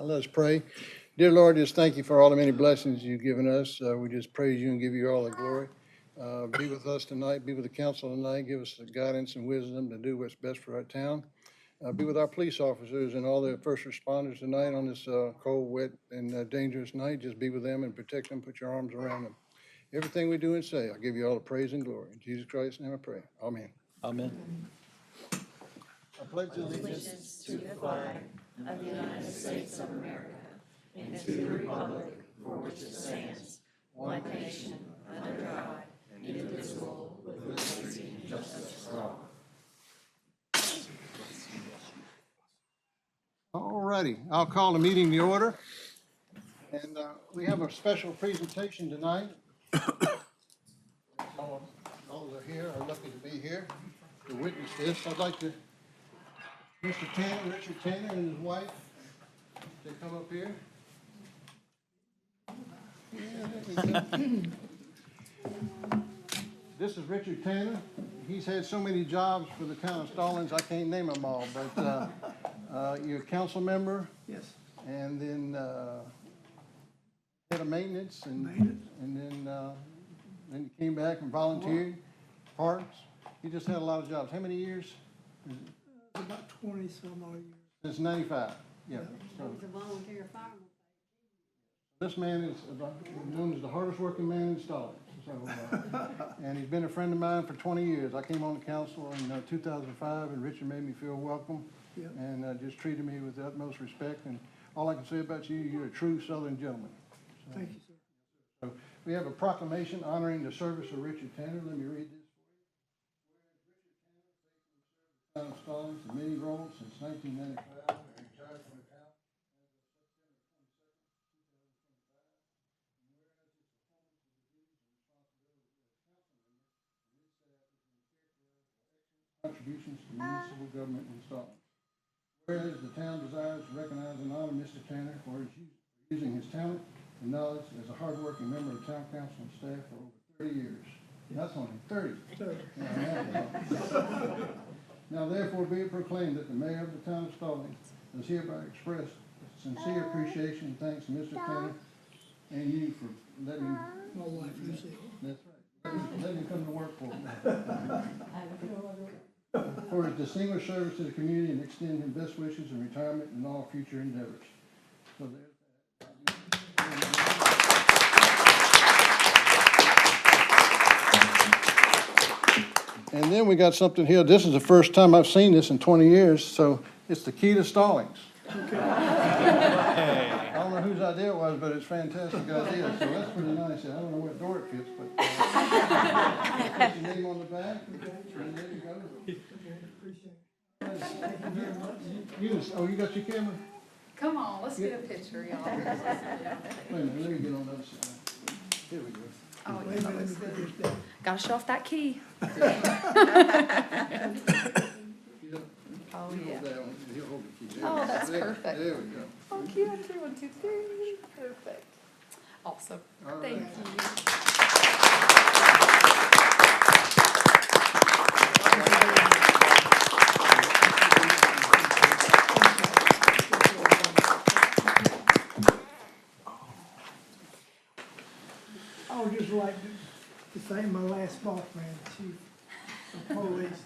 Let us pray. Dear Lord, just thank you for all the many blessings you've given us. We just praise you and give you all the glory. Be with us tonight, be with the council tonight, give us the guidance and wisdom to do what's best for our town. Be with our police officers and all the first responders tonight on this cold, wet, and dangerous night. Just be with them and protect them, put your arms around them. Everything we do and say, I give you all the praise and glory. In Jesus Christ's name I pray. Amen. Amen. I pledge allegiance to the flag of the United States of America and to the republic for which it stands, one nation, under God, indivisible, with liberty and justice for all. All righty, I'll call the meeting to order. And we have a special presentation tonight. All those are here, are lucky to be here to witness this. I'd like to, Mr. Tanner, Richard Tanner and his wife, they come up here. This is Richard Tanner. He's had so many jobs for the town of Stallings, I can't name them all, but you're a council member. Yes. And then head of maintenance, and then you came back and volunteered, parks. You just had a lot of jobs. How many years? About 20 some odd years. Since 95, yeah. So was a volunteer fireman. this man is known as the hardest working man in Stallings. So, and he's been a friend of mine for 20 years. I came on the council in 2005, and Richard made me feel welcome. Yep. And just treated me with the utmost respect. And all I can say about you, you're a true Southern gentleman. So, Thank you, sir. so we have a proclamation honoring the service of Richard Tanner. Let me read this for you. Whereas Richard Tanner has taken the service of Stallings in many roles since 1995 and retired from the town. Contributions to municipal government in Stallings. Whereas the town desires to recognize and honor Mr. Tanner for using his talent and knowledge as a hardworking member of town council and staff for over 30 years. That's only 30. Now therefore be it proclaimed that the mayor of the town of Stallings does hereby express sincere appreciation and thanks to Mr. Tanner and you for letting him. My wife, Lucy. That's right. Let him come to work for me. For his distinguished service to the community and extend his best wishes in retirement and all future endeavors. So there's and then we got something here. This is the first time I've seen this in 20 years, so it's the key to Stallings. Okay. I don't know whose idea it was, but it's a fantastic idea, so that's pretty nice. I don't know what door it fits, but put your name on the back, and there you go. You got your camera? Come on, let's get a picture, y'all. Wait a minute, let me get on the other side. Here we go. Oh, yeah, that looks good. Gotta show off that key. Oh, yeah. Oh, that's perfect. There we go. Oh, cute. 1, 2, 3. Perfect. Awesome. All Thank right. you. I would just like to thank my last boss man, chief of police.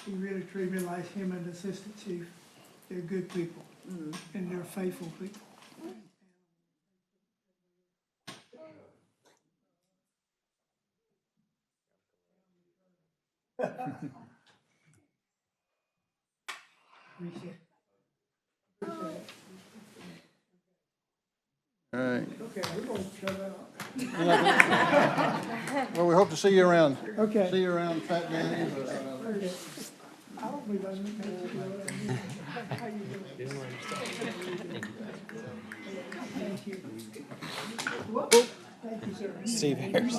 He really treated me like him and the assistant chief. They're good people, and they're faithful people. Appreciate it. All right. Okay, we're gonna shut that off. Well, we hope to see you around. Okay. See you around Fat Danny's. Okay. I don't believe I need to. How you doing? Thank you. Thank you, sir. Steve Harris.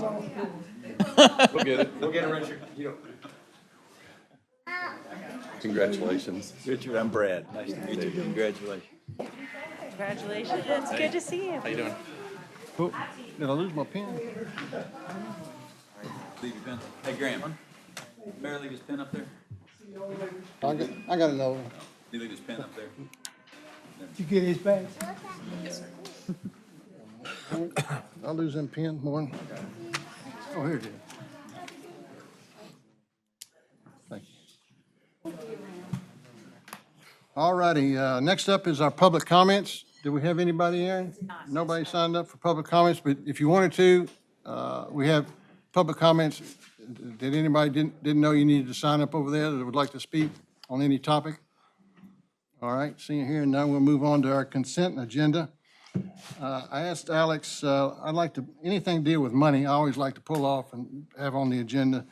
We'll get it, Richard. Congratulations. Richard, I'm Brad. Nice to meet you. Congratulations. Congratulations. It's good to see you. How you doing? Oh, did I lose my pen? Leave your pen. Hey, Graham. Mayor, leave his pen up there. I got another one. You leave his pen up there. Did you get his badge? I'll lose them pins, Morton. Oh, here it is. Thank you. All righty, next up is our public comments. Do we have anybody, Aaron? Nobody signed up for public comments, but if you wanted to, we have public comments. Did anybody didn't know you needed to sign up over there that would like to speak on any topic? All right, seeing here, now we'll move on to our consent agenda. I asked Alex, I'd like to, anything deal with money, I always like to pull off and have on the agenda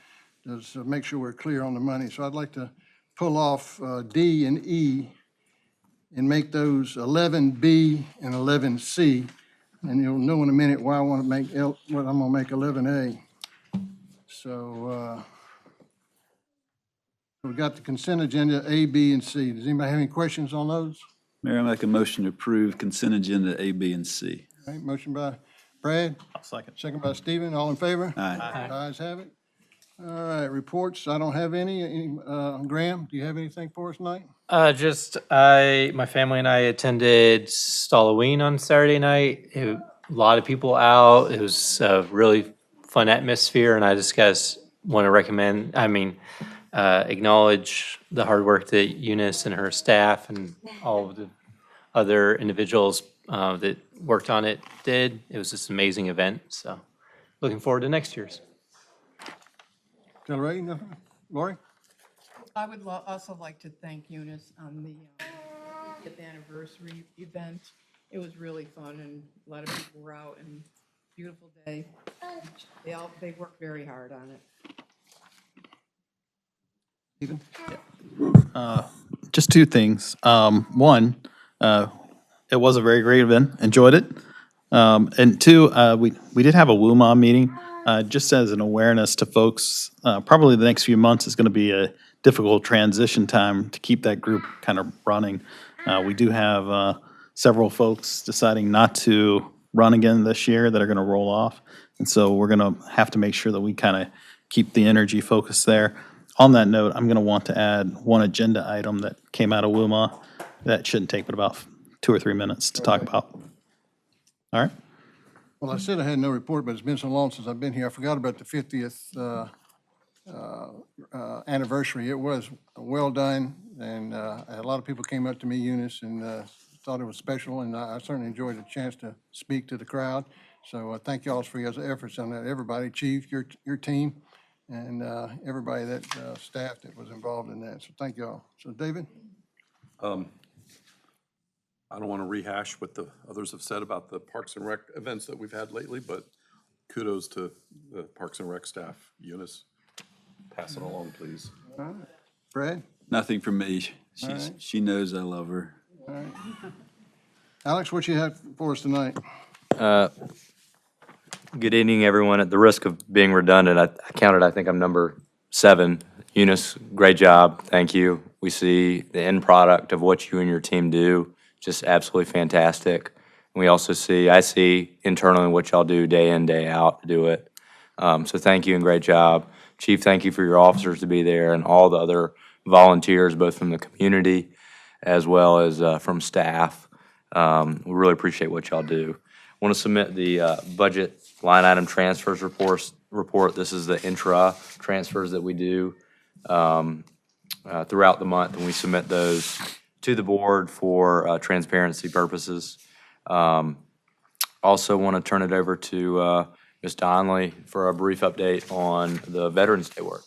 to make sure we're clear on the money. So I'd like to pull off D and E and make those 11B and 11C. And you'll know in a minute why I want to make, what I'm going to make 11A. So we've got the consent agenda, A, B, and C. Does anybody have any questions on those? Mayor, I make a motion to approve consent agenda A, B, and C. All right, motion by Brad, Second. second by Stephen, all in favor? Aye. Ayes have it. All right, reports, I don't have any. Graham, do you have anything for us tonight? My family and I attended Stalloween on Saturday night. A lot of people out. It was a really fun atmosphere, and I just want to acknowledge the hard work that Eunice and her staff and all of the other individuals that worked on it did. It was just an amazing event, so looking forward to next year's. Tell Ray, nothing? Lori? I would also like to thank Eunice on the 50th anniversary event. It was really fun, and a lot of people were out, and beautiful day. They worked very hard on it. Stephen? Just two things. One, it was a very great event, enjoyed it. And two, we did have a WUMA meeting, just as an awareness to folks. Probably the next few months is going to be a difficult transition time to keep that group kind of running. We do have several folks deciding not to run again this year that are going to roll off. And so we're going to have to make sure that we kind of keep the energy focused there. On that note, I'm going to want to add one agenda item that came out of WUMA that shouldn't take but about 2 or 3 minutes to talk about. All right? Well, I said I had no report, but it's been so long since I've been here. I forgot about the 50th anniversary. It was well done, and a lot of people came up to me, Eunice, and thought it was special, and I certainly enjoyed the chance to speak to the crowd. So thank y'all for your efforts on that. Everybody, Chief, your team, and everybody that staff that was involved in that. So thank y'all. So David? I don't want to rehash what the others have said about the Parks and Rec events that we've had lately, but kudos to the Parks and Rec staff. Eunice, pass it along, please. All right. Brad? Nothing from me. right. She knows I love her. All right. Alex, what you have for us tonight? Good evening, everyone. At the risk of being redundant, I counted, I think I'm number 7. Eunice, great job. Thank you. We see the end product of what you and your team do, just absolutely fantastic. And I see internally what y'all do day in, day out to do it. So thank you and great job. Chief, thank you for your officers to be there and all the other volunteers, both from the community as well as from staff. We really appreciate what y'all do. I want to submit the budget line item transfers report. This is the intra transfers that we do throughout the month, and we submit those to the board for transparency purposes. Also want to turn it over to Ms. Donnelly for a brief update on the Veterans Day work.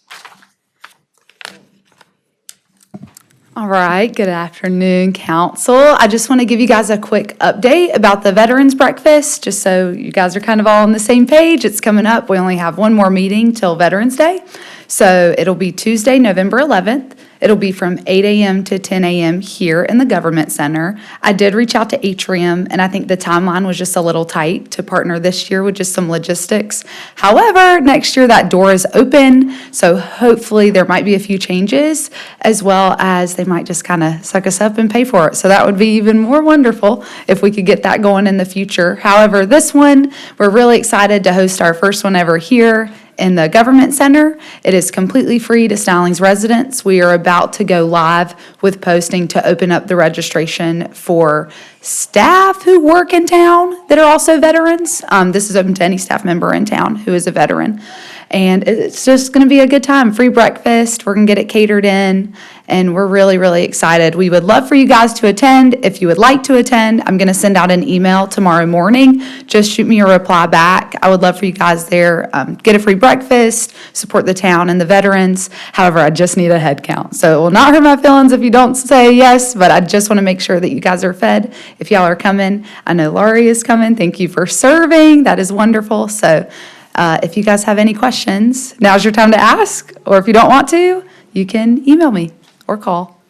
All right, good afternoon, Council. I just want to give you guys a quick update about the Veterans Breakfast, just so you guys are kind of all on the same page. It's coming up. We only have one more meeting till Veterans Day. So it'll be Tuesday, November 11th. It'll be from 8 a.m. to 10 a.m. here in the Government Center. I did reach out to Atrium, and I think the timeline was just a little tight to partner this year with just some logistics. However, next year that door is open, so hopefully there might be a few changes, as well as they might just kind of suck us up and pay for it. So that would be even more wonderful if we could get that going in the future. However, this one, we're really excited to host our first one ever here in the Government Center. It is completely free to Stallings residents. We are about to go live with posting to open up the registration for staff who work in town that are also veterans. This is open to any staff member in town who is a veteran. And it's just going to be a good time. Free breakfast. We're going to get it catered in. And we're really, really excited. We would love for you guys to attend. If you would like to attend, I'm going to send out an email tomorrow morning. Just shoot me a reply back. I would love for you guys there. Get a free breakfast, support the town and the veterans. However, I just need a head count. So it will not hurt my feelings if you don't say yes, but I just want to make sure that you guys are fed. If y'all are coming, I know Laurie is coming. Thank you for serving. That is wonderful. So if you guys have any questions, now's your time to ask. Or if you don't want to, you can email me or call.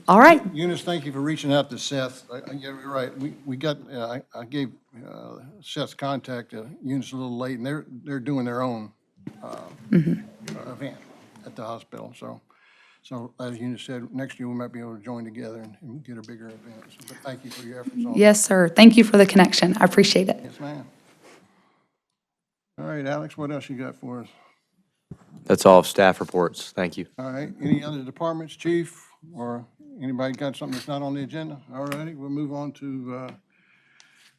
All right. Eunice, thank you for reaching out to Seth. Yeah, you're right. We got, I gave Seth's contact to Eunice a little late, and they're doing their own event at the hospital. So as Eunice said, next year we might be able to join together and get a bigger event. So, but thank you for your efforts on that. Yes, sir. Thank you for the connection. I appreciate it. Yes, ma'am. All right, Alex, what else you got for us? That's all of staff reports. Thank you. All right, any other departments, chief, or anybody got something that's not on the agenda? All righty, we'll move on to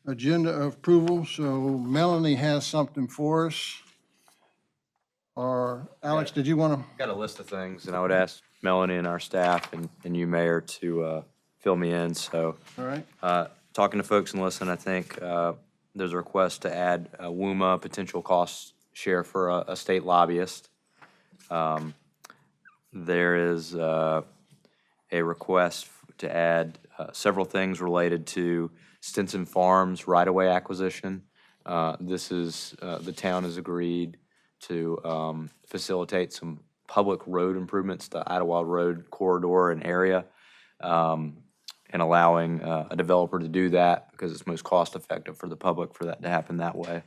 agenda of approval. So Melanie has something for us. Or Alex, did you want to? Got a list of things, and I would ask Melanie and our staff and you, Mayor, to fill me in. So, All right, talking to folks and listening, I think there's a request to add a WUMA potential cost share for a state lobbyist. There is a request to add several things related to Stinson Farms right-of-way acquisition. This is, the town has agreed to facilitate some public road improvements, the Idlewild Road corridor and area, and allowing a developer to do that because it's most cost-effective for the public for that to happen that way.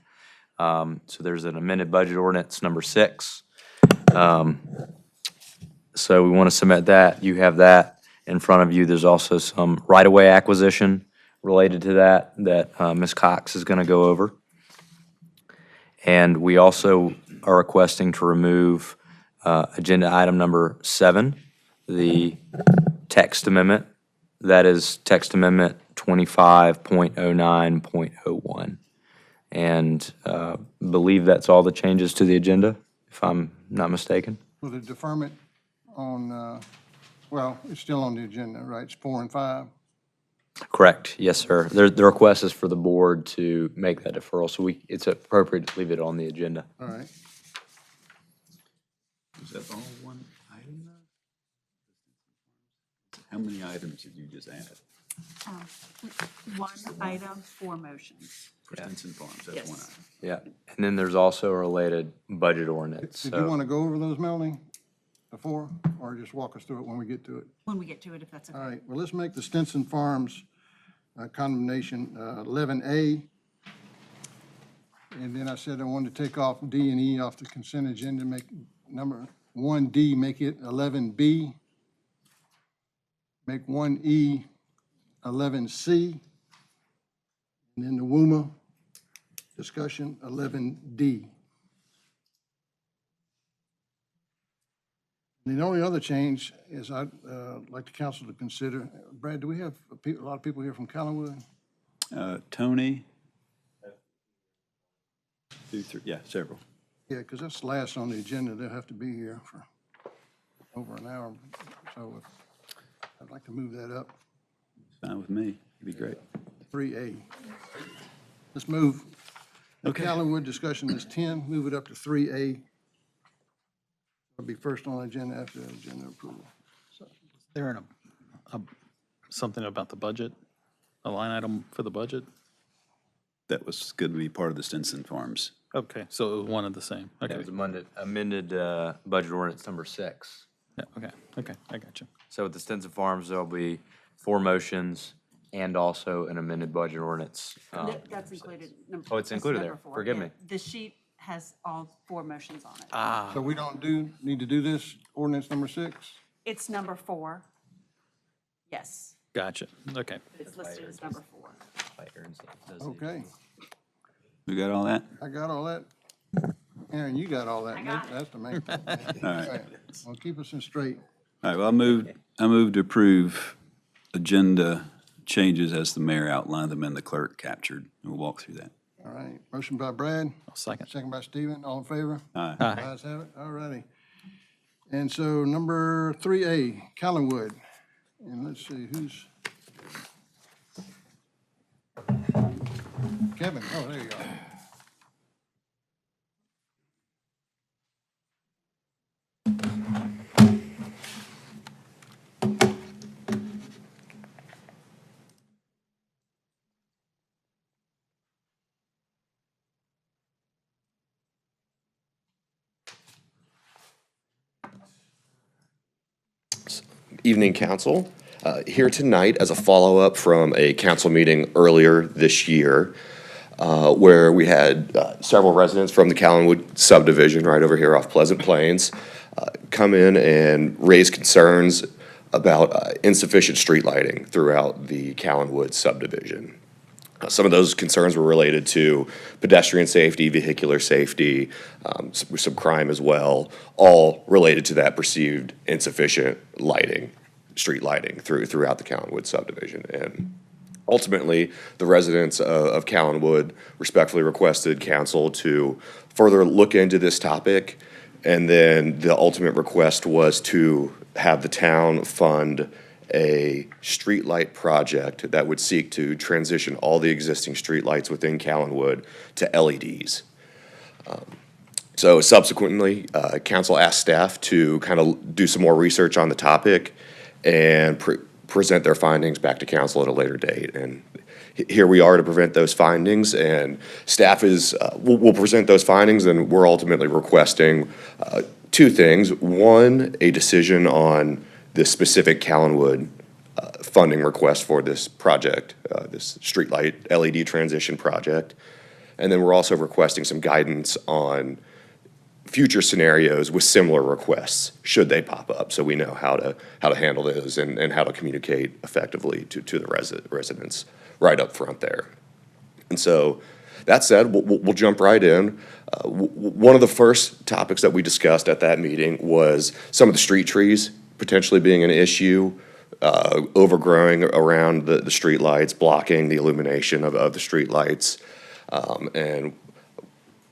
So there's an amended budget ordinance number 6. So we want to submit that. You have that in front of you. There's also some right-of-way acquisition related to that Ms. Cox is going to go over. And we also are requesting to remove agenda item number 7, the text amendment. That is text amendment 25.09.01. And believe that's all the changes to the agenda, if I'm not mistaken. with a deferment on, well, it's still on the agenda, right? It's 4 and 5. Correct, yes, sir. The request is for the board to make that deferral, so it's appropriate to leave it on the agenda. All right. Is that all one item though? How many items did you just add One item, 4 motions. for Stinson Farms? That's one Yes. item. Yeah, and then there's also a related budget ordinance. Did you want to go over those, Melanie, before, or just walk us through it when we get to it? When we get to it, if that's okay. All right, well, let's make the Stinson Farms condemnation 11A. And then I said I wanted to take off D and E off the consent agenda, make number 1D, make it 11B. Make 1E 11C. And then the WUMA discussion 11D. And the only other change is I'd like the council to consider, Brad, do we have a lot of people here from Collinwood? Tony? 2, 3, yeah, several. Yeah, because that's last on the agenda. They'll have to be here for over an hour. So I'd like to move that up. Fine with me. It'd be great. 3A. Let's move. The Okay. Collinwood discussion is 10, move it up to 3A. It'll be first on the agenda after the agenda approval. There something about the budget, a line item for the budget? That was good to be part of the Stinson Farms. Okay, so it was one of the same. It Okay, was amended budget ordinance number 6. yeah, okay, I got you. So with the Stinson Farms, there'll be 4 motions and also an amended budget ordinance. That's included. Oh, it's that's included number there. 4. Forgive Yeah. me. The sheet has all 4 motions on it. So we don't need to do this, ordinance number 6? It's number 4. Yes, Gotcha, okay. it's listed as number 4. Okay. We got all that? I got all that. Aaron, you got all that. That's the main thing. All right. Well, keep us in straight. All right, well, I moved to approve agenda changes as the mayor outlined them and the clerk captured. We'll walk through that. All right. Motion by Brad, I'll second. second by Stephen. All in favor? Aye. Ayes have it. All righty. And so number 3A, Callenwood. And let's see, who's? Kevin. Oh, there you go. Evening, council. Here tonight as a follow-up from a council meeting earlier this year, where we had several residents from the Callenwood subdivision right over here off Pleasant Plains come in and raise concerns about insufficient street lighting throughout the Callenwood subdivision. Some of those concerns were related to pedestrian safety, vehicular safety, some crime as well, all related to that perceived insufficient lighting, street lighting throughout the Callenwood subdivision. And ultimately, the residents of Callenwood respectfully requested council to further look into this topic. And then the ultimate request was to have the town fund a streetlight project that would seek to transition all the existing streetlights within Callenwood to LEDs. So subsequently, council asked staff to kind of do some more research on the topic and present their findings back to council at a later date. And here we are to present those findings, and staff will present those findings, and we're ultimately requesting two things. One, a decision on this specific Callenwood funding request for this project, this streetlight LED transition project. And then we're also requesting some guidance on future scenarios with similar requests, should they pop up, so we know how to handle those and how to communicate effectively to the residents right up front there. And so, that said, we'll jump right in. One of the first topics that we discussed at that meeting was some of the street trees potentially being an issue, overgrowing around the street lights, blocking the illumination of the street lights. And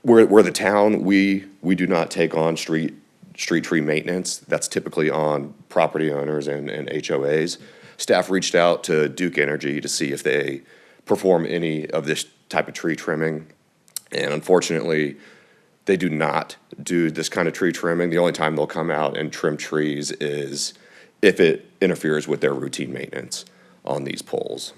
we're the town, we do not take on street tree maintenance. That's typically on property owners and HOAs. Staff reached out to Duke Energy to see if they perform any of this type of tree trimming. And unfortunately, they do not do this kind of tree trimming. The only time they'll come out and trim trees is if it interferes with their routine maintenance on these poles.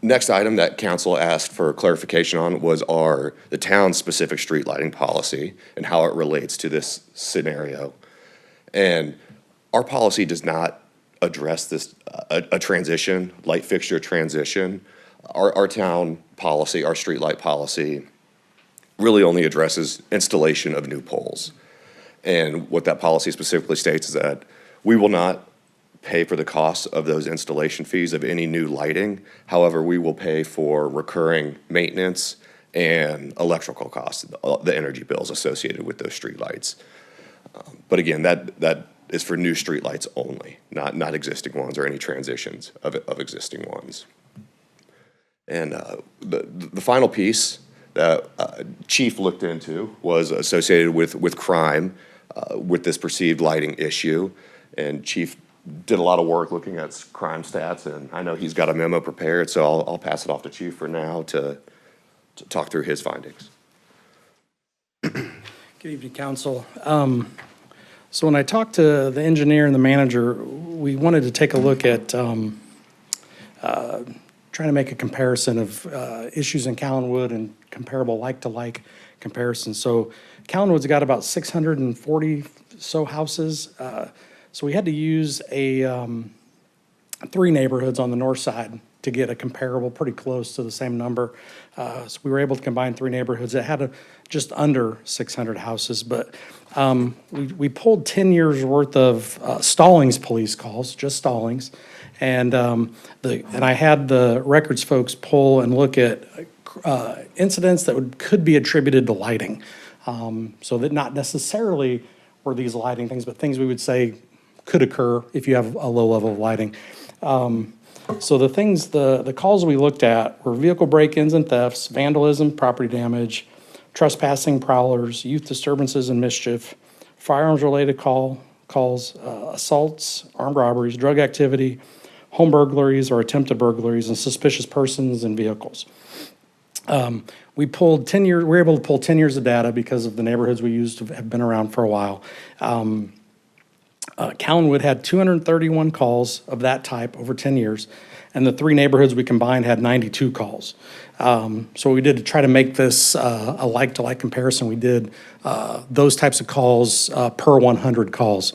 Next item that council asked for clarification on was the town's specific street lighting policy and how it relates to this scenario. And our policy does not address this, a transition, light fixture transition. Our town policy, our street light policy, really only addresses installation of new poles. And what that policy specifically states is that we will not pay for the costs of those installation fees of any new lighting. However, we will pay for recurring maintenance and electrical costs, the energy bills associated with those street lights. But again, that is for new street lights only, not existing ones or any transitions of existing ones. And the final piece that Chief looked into was associated with crime, with this perceived lighting issue. And Chief did a lot of work looking at crime stats, and I know he's got a memo prepared, so I'll pass it off to Chief for now to talk through his findings. Good evening, council. So when I talked to the engineer and the manager, we wanted to take a look at trying to make a comparison of issues in Callenwood and comparable like-to-like comparisons. So Callenwood's got about 640 so houses. So we had to use 3 neighborhoods on the north side to get a comparable, pretty close to the same number. So we were able to combine 3 neighborhoods that had just under 600 houses. But We pulled 10 years' worth of Stallings police calls, just Stallings. And and I had the records folks pull and look at incidents that could be attributed to lighting. So that not necessarily were these lighting things, but things we would say could occur if you have a low level of lighting. So the calls we looked at were vehicle break-ins and thefts, vandalism, property damage, trespassing, prowlers, youth disturbances and mischief, firearms-related calls, assaults, armed robberies, drug activity, home burglaries or attempted burglaries, and suspicious persons and vehicles. We were able to pull 10 years of data because of the neighborhoods we used have been around for a while. Callenwood had 231 calls of that type over 10 years, and the 3 neighborhoods we combined had 92 calls. So what we did to try to make this a like-to-like comparison, we did those types of calls per 100 calls.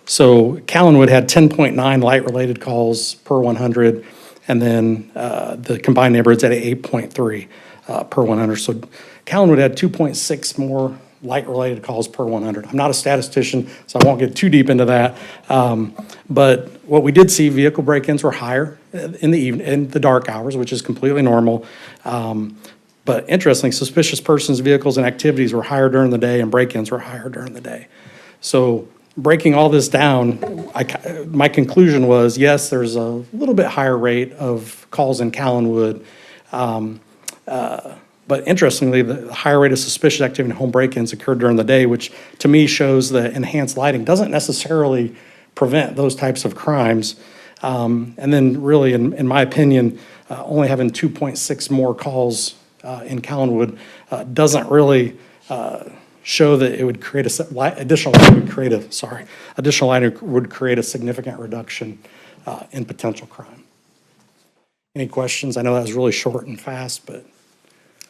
So Callenwood had 10.9 light-related calls per 100, and then the combined neighborhoods at 8.3 per 100. So Callenwood had 2.6 more light-related calls per 100. I'm not a statistician, so I won't get too deep into that. But what we did see, vehicle break-ins were higher in the evening, in the dark hours, which is completely normal. But interestingly, suspicious persons, vehicles, and activities were higher during the day, and break-ins were higher during the day. So breaking all this down, my conclusion was, yes, there's a little bit higher rate of calls in Callenwood. But interestingly, the higher rate of suspicious activity and home break-ins occurred during the day, which to me shows that enhanced lighting doesn't necessarily prevent those types of crimes. And then really, in my opinion, only having 2.6 more calls in Callenwood doesn't really show that it would create additional lighting would create a significant reduction in potential crime. Any questions? I know that was really short and fast, but.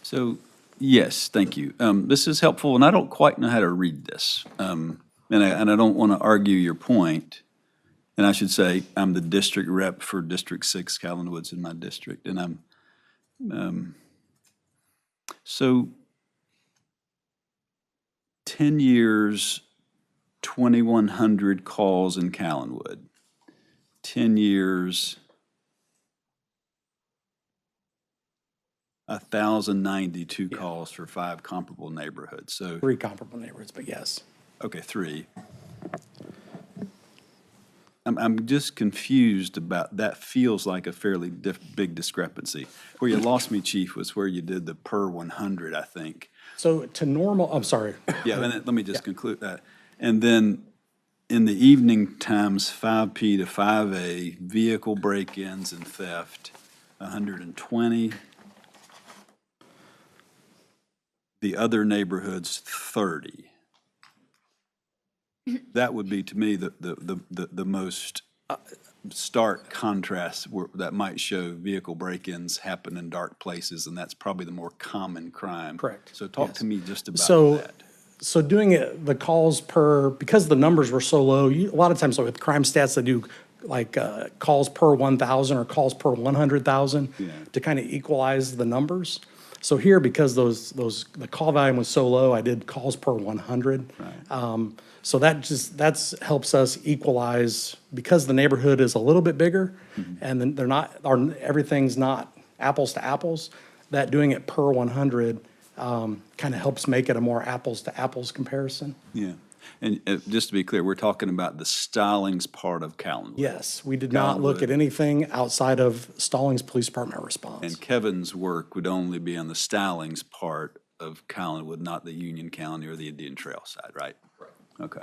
So, yes, thank you. This is helpful, and I don't quite know how to read this. And I don't want to argue your point. And I should say, I'm the district rep for District 6, Callenwood's in my district, and so 10 years, 2,100 calls in Callenwood. 10 years, 1,092 calls for 5 comparable neighborhoods, so. 3 comparable neighborhoods, but yes. Okay, 3. I'm just confused about, that feels like a fairly big discrepancy. Where you lost me, Chief, was where you did the per 100, I think. So to normal, I'm sorry. Yeah, and then, let me just conclude that. And then in the evening times, 5P to 5A, vehicle break-ins and theft, 120. The other neighborhoods, 30. That would be, to me, the most stark contrast that might show vehicle break-ins happen in dark places, and that's probably the more common crime. Correct. So talk to me just about So, that. so doing it, the calls because the numbers were so low, a lot of times with crime stats, they do like calls per 1,000 or calls per 100,000 to kind of equalize the numbers. So here, because the call volume was so low, I did calls per 100. Right. So that helps us equalize, because the neighborhood is a little bit bigger, and then everything's not apples to apples, that doing it per 100 kind of helps make it a more apples to apples comparison. Yeah. And just to be clear, we're talking about the Stallings part of Callenwood. Yes, we did not look at anything outside of Stallings Police Department response. And Kevin's work would only be on the Stallings part of Callenwood, not the Union County or the Indian Trail side, right? Right. Okay.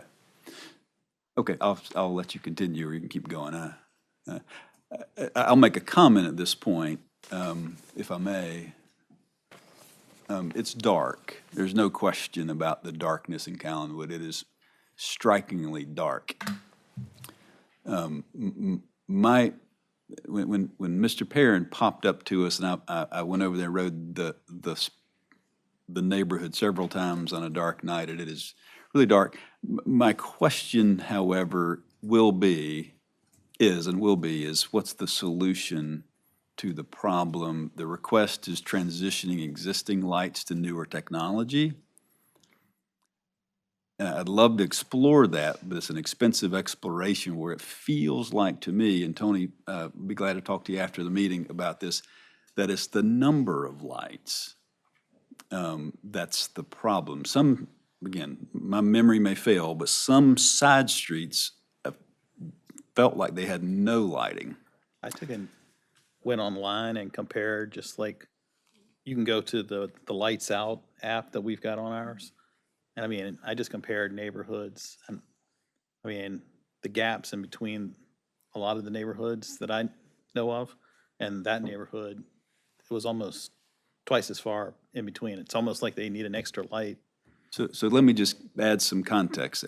Okay, I'll let you continue, or you can keep going. I'll make a comment at this point, if I may. It's dark. There's no question about the darkness in Callenwood. It is strikingly dark. When Mr. Perrin popped up to us, and I went over there and rode the neighborhood several times on a dark night, and it is really dark. My question, however, is what's the solution to the problem? The request is transitioning existing lights to newer technology. And I'd love to explore that, but it's an expensive exploration where it feels like to me, and Tony, be glad to talk to you after the meeting about this, that it's the number of lights that's the problem. Some, again, my memory may fail, but some side streets felt like they had no lighting. I went online and compared, just like, you can go to the Lights Out app that we've got on ours. And I mean, I just compared neighborhoods, and I mean, the gaps in between a lot of the neighborhoods that I know of and that neighborhood, it was almost twice as far in between. It's almost like they need an extra light. So let me just add some context.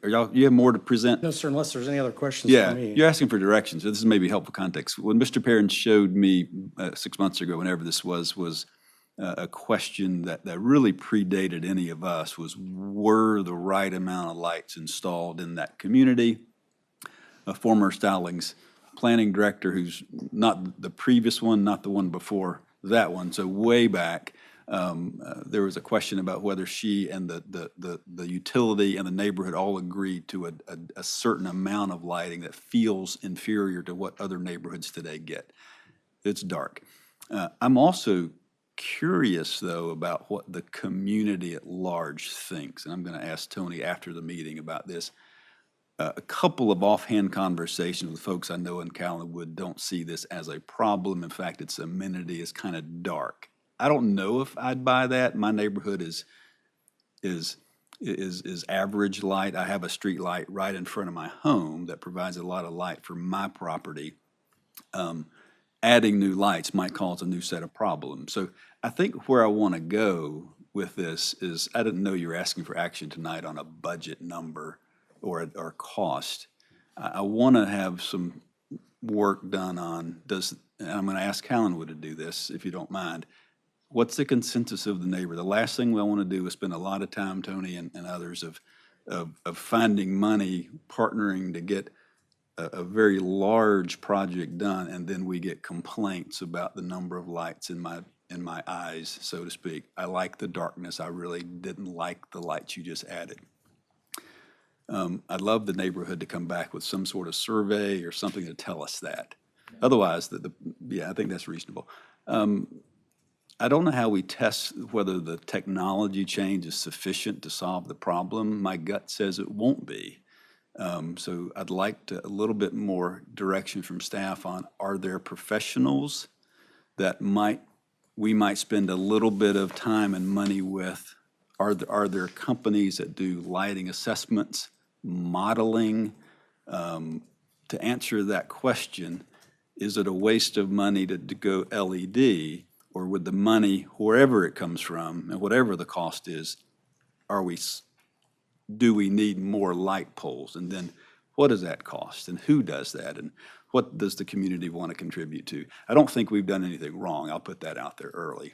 Are y'all, you have more to present? No, sir, unless there's any other questions Yeah, for me. you're asking for direction, so this is maybe helpful context. When Mr. Perrin showed me 6 months ago, whenever this was a question that really predated any of us, was were the right amount of lights installed in that community? A former Stallings planning director who's not the previous one, not the one before that one, so way back, there was a question about whether she and the utility and the neighborhood all agreed to a certain amount of lighting that feels inferior to what other neighborhoods today get. It's dark. I'm also curious, though, about what the community at large thinks, and I'm going to ask Tony after the meeting about this. A couple of offhand conversations with folks I know in Callenwood don't see this as a problem. In fact, its amenity is kind of dark. I don't know if I'd buy that. My neighborhood is average light. I have a street light right in front of my home that provides a lot of light for my property. Adding new lights might cause a new set of problems. So I think where I want to go with this is, I didn't know you were asking for action tonight on a budget number or cost. I want to have some work done on, and I'm going to ask Callenwood to do this, if you don't mind. What's the consensus of the neighbor? The last thing we want to do is spend a lot of time, Tony and others, of finding money, partnering to get a very large project done, and then we get complaints about the number of lights in my eyes, so to speak. I like the darkness. I really didn't like the lights you just added. I'd love the neighborhood to come back with some sort of survey or something to tell us that. Otherwise, yeah, I think that's reasonable. I don't know how we test whether the technology change is sufficient to solve the problem. My gut says it won't be. So I'd like a little bit more direction from staff on, are there professionals that we might spend a little bit of time and money with? Are there companies that do lighting assessments, modeling? To answer that question, is it a waste of money to go LED, or would the money, wherever it comes from, and whatever the cost is, do we need more light poles? And then what does that cost, and who does that, and what does the community want to contribute to? I don't think we've done anything wrong. I'll put that out there early.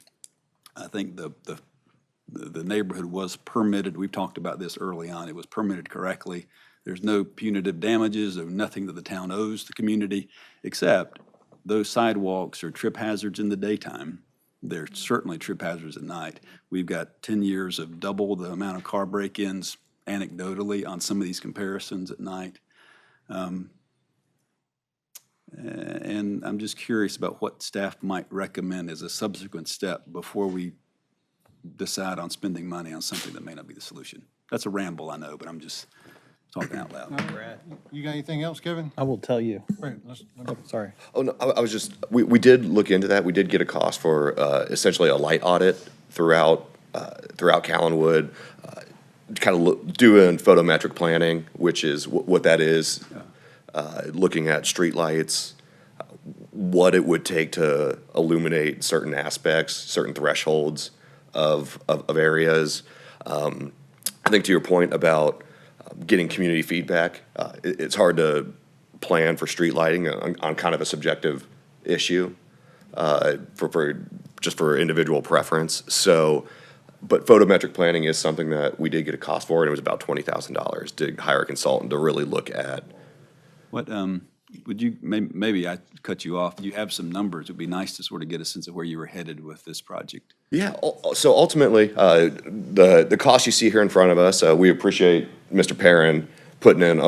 I think the neighborhood was permitted. We've talked about this early on. It was permitted correctly. There's no punitive damages, or nothing that the town owes the community, except those sidewalks are trip hazards in the daytime. They're certainly trip hazards at night. We've got 10 years of double the amount of car break-ins anecdotally on some of these comparisons at night. And I'm just curious about what staff might recommend as a subsequent step before we decide on spending money on something that may not be the solution. That's a ramble, I know, but I'm just talking out loud. You got anything else, Kevin? I will tell you. Wait, Sorry. Oh, no, I was just, we did look into that. We did get a cost for essentially a light audit throughout Callenwood, kind of doing photometric planning, which is what that is, looking at streetlights, what it would take to illuminate certain aspects, certain thresholds of areas. I think to your point about getting community feedback, it's hard to plan for street lighting on kind of a subjective issue for individual preference. So, but photometric planning is something that we did get a cost for, and it was about $20,000 to hire a consultant to really look at. What, would you, maybe I cut you off, you have some numbers, it'd be nice to sort of get a sense of where you were headed with this project. Yeah, so ultimately, the cost you see here in front of us, we appreciate Mr. Perrin putting in,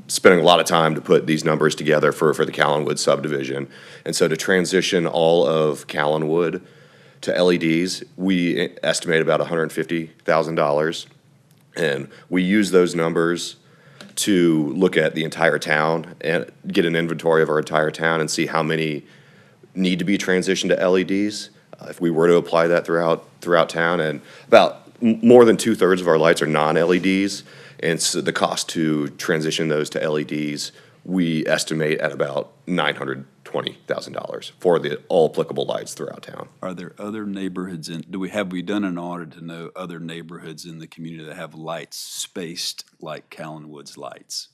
spending a lot of time to put these numbers together for the Callanwood subdivision. And so to transition all of Callanwood to LEDs, we estimate about $150,000. And we use those numbers to look at the entire town and get an inventory of our entire town and see how many need to be transitioned to LEDs. If we were to apply that throughout town, and about more than 2/3 of our lights are non-LEDs, and so the cost to transition those to LEDs, we estimate at about $920,000 for all applicable lights throughout town. Are there other neighborhoods have we done an audit to know other neighborhoods in the community that have lights spaced like Callanwood's lights?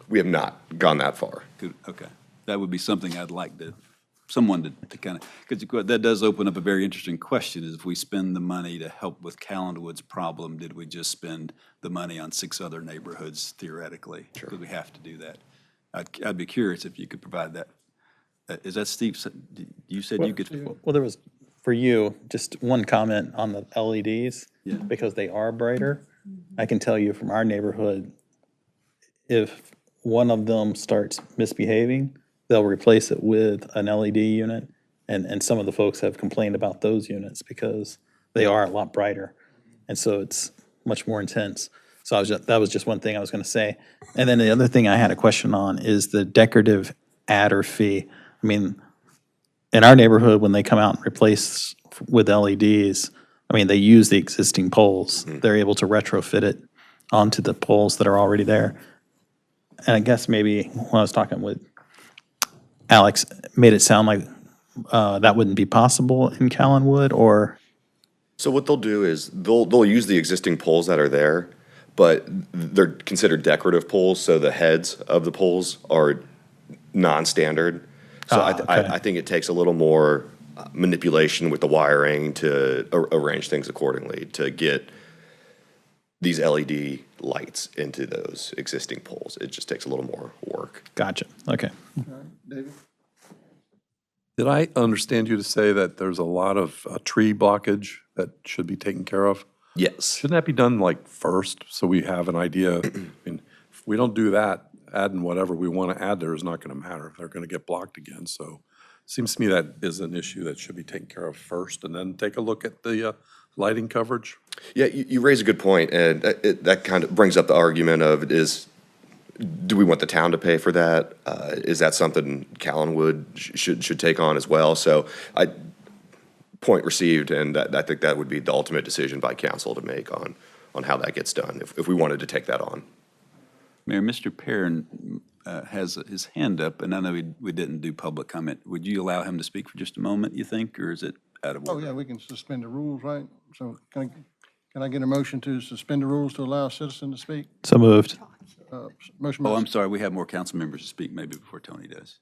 We have not gone that far. Good, okay. That would be something I'd like someone to kind of, because that does open up a very interesting question, is if we spend the money to help with Callanwood's problem, did we just spend the money on 6 other neighborhoods theoretically? Sure. Because we have to do that. I'd be curious if you could provide that. Is that Steve? You said you could. Well, there was, for you, just one comment on the LEDs. Yeah. Because they are brighter. I can tell you from our neighborhood, if one of them starts misbehaving, they'll replace it with an LED unit. And some of the folks have complained about those units because they are a lot brighter. And so it's much more intense. So that was just one thing I was going to say. And then the other thing I had a question on is the decorative adder fee. I mean, in our neighborhood, when they come out and replace with LEDs, I mean, they use the existing poles. They're able to retrofit it onto the poles that are already there. And I guess maybe when I was talking with Alex, made it sound like that wouldn't be possible in Callanwood, or? So what they'll do is they'll use the existing poles that are there, but they're considered decorative poles, so the heads of the poles are non-standard. So I think it takes a little more manipulation with the wiring to arrange things accordingly to get these LED lights into those existing poles. It just takes a little more work. Gotcha, okay. All right, David? Did I understand you to say that there's a lot of tree blockage that should be taken care of? Yes. Shouldn't that be done like first, so we have an idea? I mean, if we don't do that, adding whatever we want to add there is not going to matter. They're going to get blocked again. So it seems to me that is an issue that should be taken care of first, and then take a look at the lighting coverage. Yeah, you raise a good point, and that kind of brings up the argument of do we want the town to pay for that? Is that something Callanwood should take on as well? So point received, and I think that would be the ultimate decision by council to make on how that gets done, if we wanted to take that on. Mayor, Mr. Perrin has his hand up, and I know we didn't do public comment. Would you allow him to speak for just a moment, you think, or is it out of Oh, order? yeah, we can suspend the rules, right? So can I get a motion to suspend the rules to allow a citizen to speak? So moved. Motion by Oh, I'm sorry, we have more council members to speak maybe before Tony does.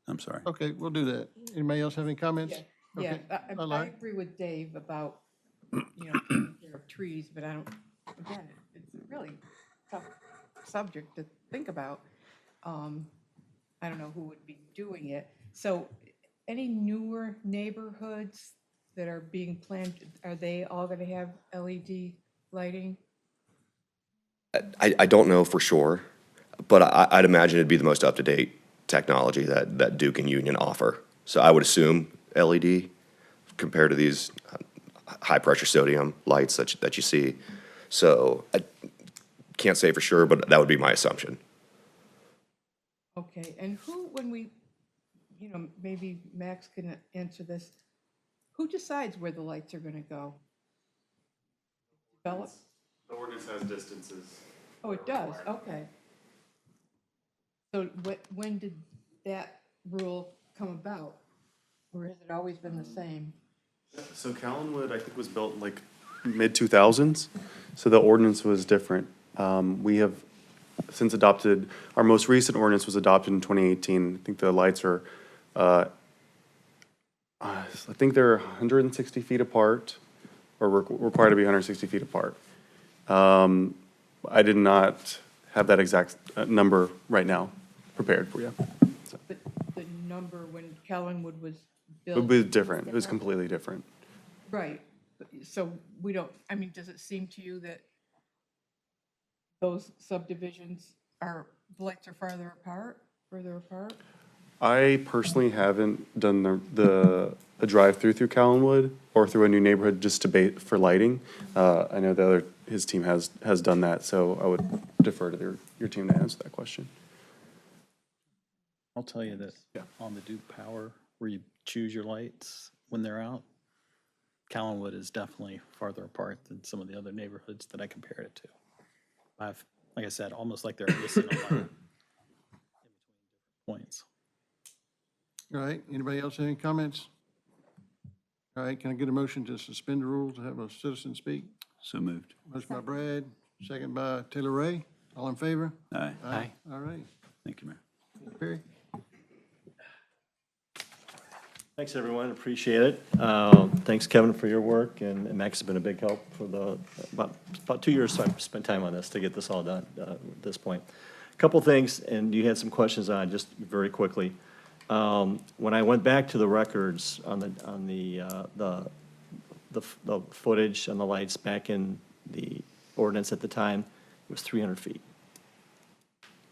I'm sorry. Okay, we'll do that. Anybody else have any comments? Yeah, Okay. I Larry? agree with Dave about, taking care of trees, but again, it's a really tough subject to think about. I don't know who would be doing it. So any newer neighborhoods that are being planned, are they all going to have LED lighting? I don't know for sure, but I'd imagine it'd be the most up-to-date technology that Duke and Union offer. So I would assume LED compared to these high-pressure sodium lights that you see. So I can't say for sure, but that would be my assumption. Okay, and when we, maybe Max can answer this, who decides where the lights are gonna go? Develop? The ordinance has distances. Oh, it does, okay. So when did that rule come about? Or has it always been the same? So Callanwood, I think, was built in like mid-2000s, so the ordinance was different. We have since adopted, our most recent ordinance was adopted in 2018. I think the lights are, I think they're 160 feet apart, or required to be 160 feet apart. I did not have that exact number right now prepared for you. the number when Callanwood was It built. was different. It was completely different. Right, so we don't, I mean, does it seem to you that those subdivisions are, the lights are further apart? I personally haven't done a drive-through through Callanwood or through a new neighborhood just to bait for lighting. I know his team has done that, so I would defer to your team to answer that question. I'll tell you that on the Duke Power, where you choose your lights when they're out, Callanwood is definitely farther apart than some of the other neighborhoods that I compared it to. Like I said, almost like they're missing a line in between points. All right, anybody else have any comments? All right, can I get a motion to suspend the rules to have a citizen speak? So moved. Motion by Brad, second by Taylor Ray. All in favor? Aye. Aye. All right. Thank you, Mayor. Perry? Thanks, everyone, appreciate it. Thanks, Kevin, for your work, and Max has been a big help for about 2 years, so I've spent time on this to get this all done at this point. A couple things, and you had some questions on, just very quickly. When I went back to the records on the footage and the lights back in the ordinance at the time, it was 300 feet.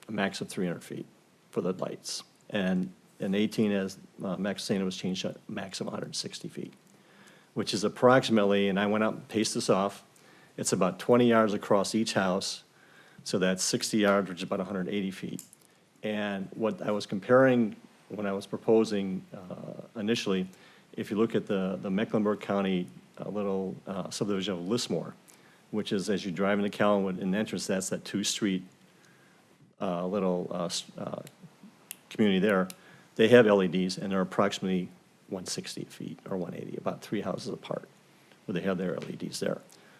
A max of 300 feet for the lights. And in 18, as Max was saying, it was changed to a max of 160 feet, which is approximately, and I went out and paced this off, it's about 20 yards across each house, so that's 60 yards, which is about 180 feet. And what I was comparing when I was proposing initially, if you look at the Mecklenburg County little subdivision of Lismore, which is as you drive into Callanwood, in the entrance, that's that two-street little community there. They have LEDs, and they're approximately 160 feet or 180, about 3 houses apart, where they have their LEDs there.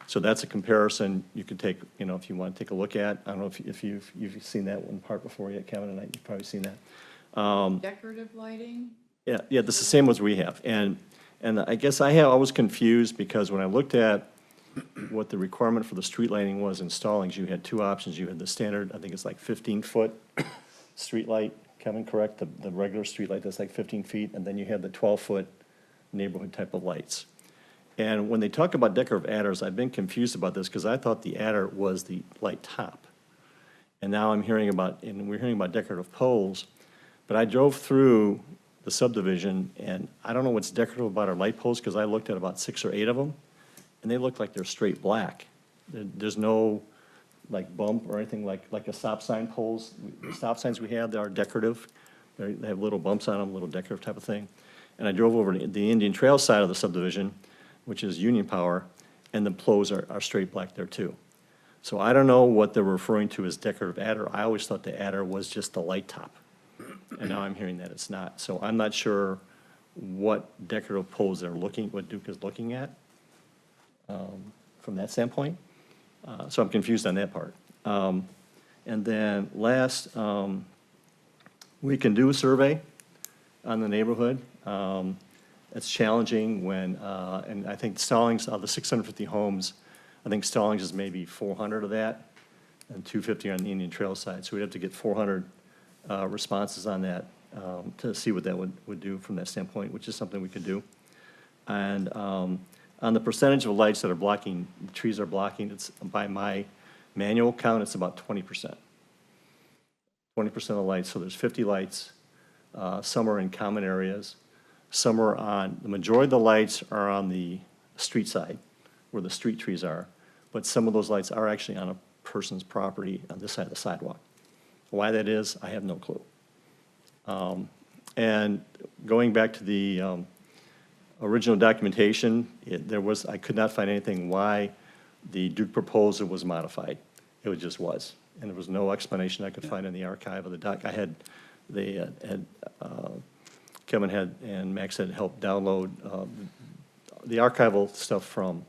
So that's a comparison you could take, if you want to take a look at. I don't know if you've seen that one part before yet, Kevin, and you've probably seen that. Decorative lighting? Yeah, that's the same as we have. And I guess I was confused because when I looked at what the requirement for the street lighting was in Stallings, you had two options. You had the standard, I think it's like 15-foot street light, Kevin, correct? The regular street light that's like 15 feet, and then you had the 12-foot neighborhood type of lights. And when they talk about decorative adders, I've been confused about this because I thought the adder was the light top. And now we're hearing about decorative poles. But I drove through the subdivision, and I don't know what's decorative about our light poles because I looked at about 6 or 8 of them, and they look like they're straight black. There's no like bump or anything like a stop sign poles. The stop signs we have, they are decorative. They have little bumps on them, little decorative type of thing. And I drove over to the Indian Trail side of the subdivision, which is Union Power, and the poles are straight black there too. So I don't know what they're referring to as decorative adder. I always thought the adder was just the light top. And now I'm hearing that it's not. So I'm not sure what decorative poles what Duke is looking at from that standpoint. So I'm confused on that part. And then last, we can do a survey on the neighborhood. It's challenging when, and I think Stallings, of the 650 homes, I think Stallings is maybe 400 of that, and 250 on the Indian Trail side. So we'd have to get 400 responses on that to see what that would do from that standpoint, which is something we could do. And on the percentage of lights that are blocking, the trees are blocking, it's by my manual count, it's about 20%. 20% of the lights, so there's 50 lights. Some are in common areas. Some are on, the majority of the lights are on the street side, where the street trees are. But some of those lights are actually on a person's property on this side of the sidewalk. Why that is, I have no clue. And going back to the original documentation, I could not find anything why the Duke proposal was modified. It just was. And there was no explanation I could find in the archive of the doc. Kevin had, and Max had helped download the archival stuff from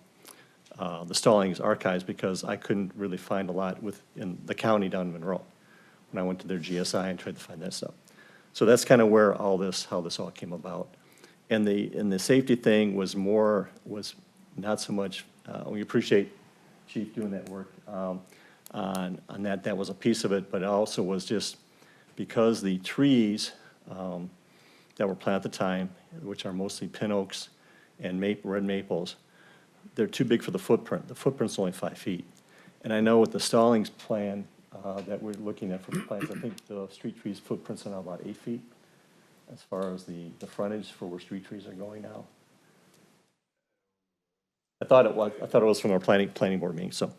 the Stallings archives because I couldn't really find a lot in the county down in Monroe when I went to their GSI and tried to find that stuff. So that's kind of where how this all came about. And the safety thing was not so much, we appreciate Chief doing that work on that. That was a piece of it, but it also was just because the trees that were planted at the time, which are mostly pin oaks and red maples, they're too big for the footprint. The footprint's only 5 feet. And I know with the Stallings plan that we're looking at for the plants, I think the street trees footprints are now about 8 feet as far as the frontage for where street trees are going now. I thought it was from our planning board meeting, so.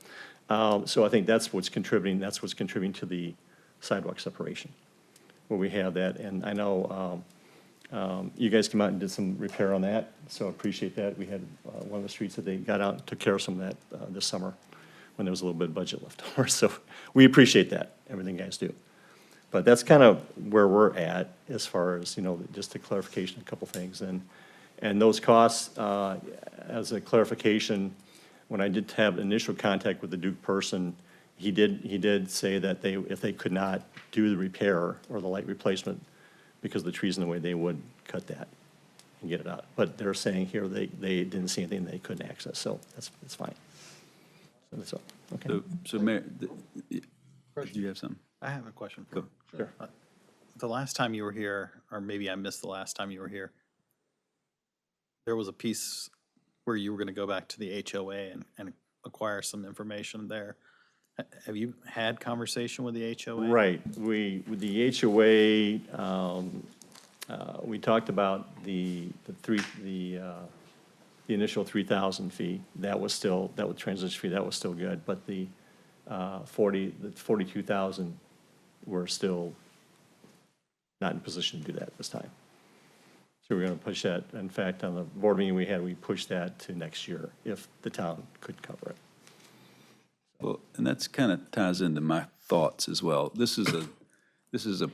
So I think that's what's contributing to the sidewalk separation, where we have that. And I know you guys came out and did some repair on that, so I appreciate that. We had one of the streets that they got out and took care of some of that this summer when there was a little bit of budget left over. So we appreciate that, everything you guys do. But that's kind of where we're at as far as, just a clarification, a couple things. And those costs, as a clarification, when I did have initial contact with the Duke person, he did say that if they could not do the repair or the light replacement because the trees in the way, they would cut that and get it out. But they're saying here they didn't see anything they couldn't access, so that's fine. So that's all, okay. So Mayor, do you have something? I have a question for you. Sure. The last time you were here, or maybe I missed the last time you were here, there was a piece where you were going to go back to the HOA and acquire some information there. Have you had conversation with the HOA? Right, with the HOA, we talked about the initial 3,000 fee. That was transition fee, that was still good, but the 42,000, we're still not in position to do that this time. So we're gonna push that. In fact, on the board meeting we had, we pushed that to next year if the town could cover it. Well, and that's kind of ties into my thoughts as well. This is a,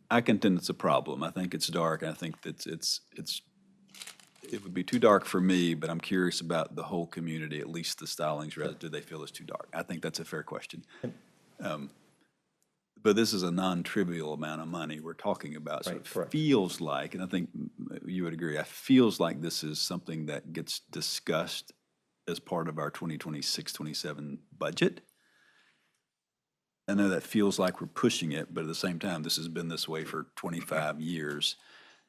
I contend it's a problem. I think it's dark. I think that it would be too dark for me, but I'm curious about the whole community, at least the Stallings residents. Do they feel it's too dark? I think that's a fair question. But this is a non-trivial amount of money we're talking about. So Right, it correct. feels like, and I think you would agree, it feels like this is something that gets discussed as part of our 2026-27 budget. I know that feels like we're pushing it, but at the same time, this has been this way for 25 years.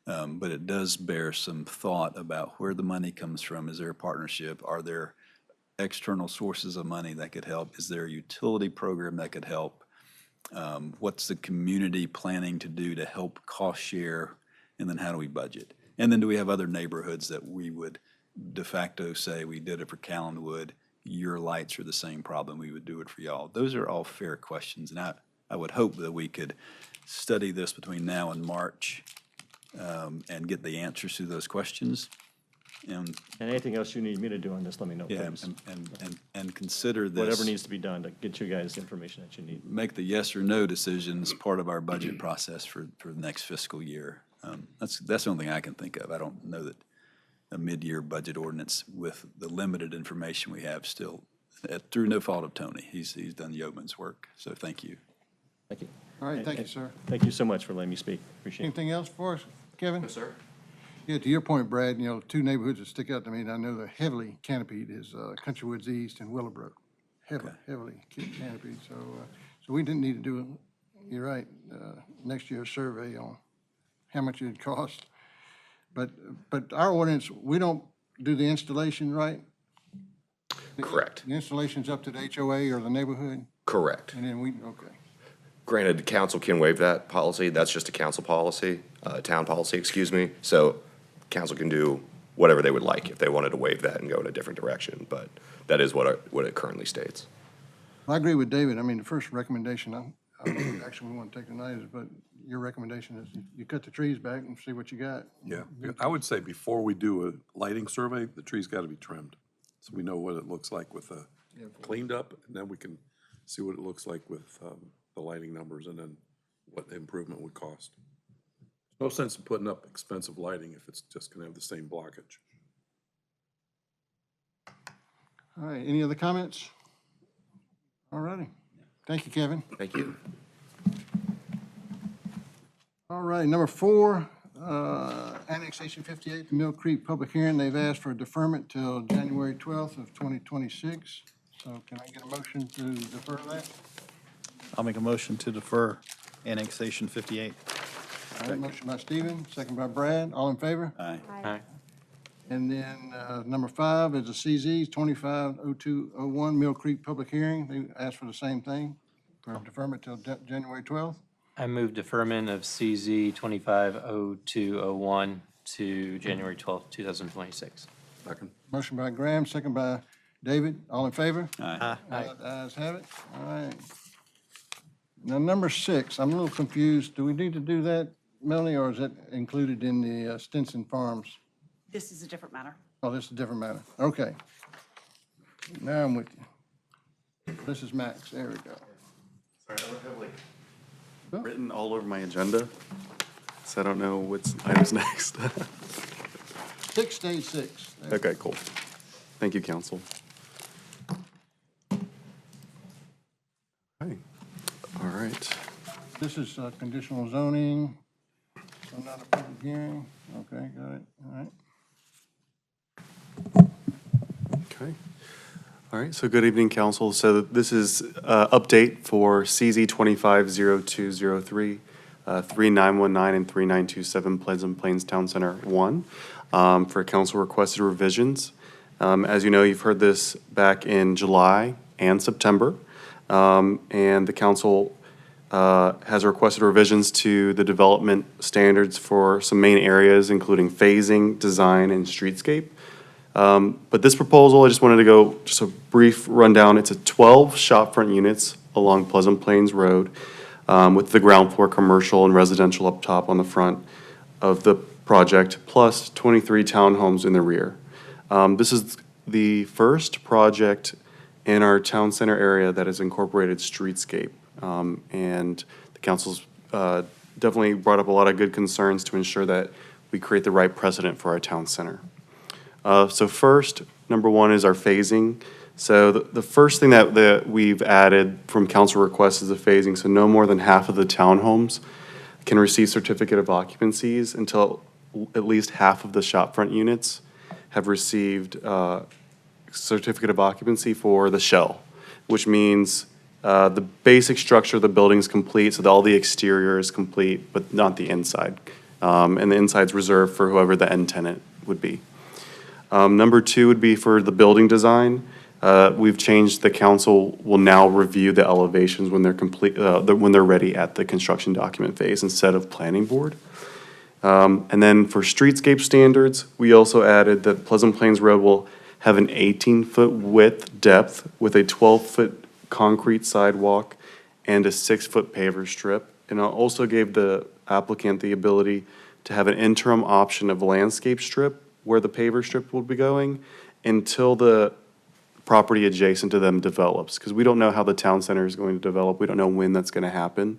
But it does bear some thought about where the money comes from. Is there a partnership? Are there external sources of money that could help? Is there a utility program that could help? What's the community planning to do to help cost share? And then how do we budget? And then do we have other neighborhoods that we would de facto say, we did it for Callenwood, your lights are the same problem, we would do it for y'all? Those are all fair questions, and I would hope that we could study this between now and March and get the answers to those questions. And anything else you need me to do on this, let me know, yeah, please. and consider this. Whatever needs to be done to get you guys the information that you need. Make the yes or no decisions part of our budget process for the next fiscal year. That's the only thing I can think of. I don't know that a mid-year budget ordinance with the limited information we have still, through no fault of Tony. He's done yeoman's work, so thank you. Thank you. All right, thank you, sir. Thank you so much for letting me speak. Appreciate it. Anything else for us, Kevin? Yes, sir. Yeah, to your point, Brad, two neighborhoods that stick out to me, and I know they're heavily canopied, is Country Woods East and Willowbrook. Heavily canopied, so we didn't need to do, you're right, next year's survey on how much it'd cost. But our ordinance, we don't do the installation, right? Correct. The installation's up to the HOA or the neighborhood, Correct. and then okay. Granted, council can waive that policy. That's just a council policy, town policy, excuse me. So council can do whatever they would like if they wanted to waive that and go in a different direction. But that is what it currently states. I agree with David. I mean, the first recommendation, I don't know what action we want to take tonight is, but your recommendation is you cut the trees back and see what you got. Yeah, I would say before we do a lighting survey, the trees got to be trimmed. So we know what it looks like with cleaned up, and then we can see what it looks like with the lighting numbers and then what the improvement would cost. No sense in putting up expensive lighting if it's just going to have the same blockage. All right, any other comments? All righty. Thank you, Kevin. Thank you. All right, number 4, Annexation 58, the Mill Creek public hearing. They've asked for a deferment till January 12th of 2026. So can I get a motion to defer that? I'll make a motion to defer annexation 58. All right, motion by Stephen, second by Brad. All in favor? Aye. Aye. And then number 5 is the CZ 250201 Mill Creek Public Hearing. They asked for the same thing, for deferment till January 12th. I move deferment of CZ 250201 to January 12th, 2026. Second. Motion by Graham, second by David. All in favor? Aye. Ayes have it. All right. Now, number 6, I'm a little confused. Do we need to do that, Melanie, or is that included in the Stinson Farms? This is a different matter. Oh, this is a different matter. Okay. Now I'm with you. This is Max. There we go. Sorry, I don't have like written all over my agenda, so I don't know what's items next. 6 stage 6. There. Okay, cool. Thank you, council. Okay, all right. This is conditional zoning, so not a public hearing. Okay, got it. All right. Okay. All right, so good evening, council. So this is update for CZ 250203, 3919 and 3927 Pleasant Plains Town Center 1 for council requested revisions. As you know, you've heard this back in July and September. And the council has requested revisions to the development standards for some main areas, including phasing, design, and streetscape. But this proposal, I just wanted to go, just a brief rundown. It's a 12 shopfront units along Pleasant Plains Road with the ground floor commercial and residential up top on the front of the project, plus 23 townhomes in the rear. This is the first project in our town center area that has incorporated streetscape. And the council's definitely brought up a lot of good concerns to ensure that we create the right precedent for our town center. So first, number 1 is our phasing. So the first thing that we've added from council requests is the phasing. So no more than half of the townhomes can receive certificate of occupancies until at least half of the shopfront units have received certificate of occupancy for the shell, which means the basic structure of the building is complete, so that all the exterior is complete, but not the inside. And the inside's reserved for whoever the end tenant would be. Number 2 would be for the building design. We've changed, the council will now review the elevations when they're complete, when they're ready at the construction document phase instead of planning board. And then for streetscape standards, we also added that Pleasant Plains Road will have an 18-foot width depth with a 12-foot concrete sidewalk and a 6-foot paver strip. And it also gave the applicant the ability to have an interim option of landscape strip where the paver strip will be going until the property adjacent to them develops, because we don't know how the town center is going to develop. We don't know when that's going to happen.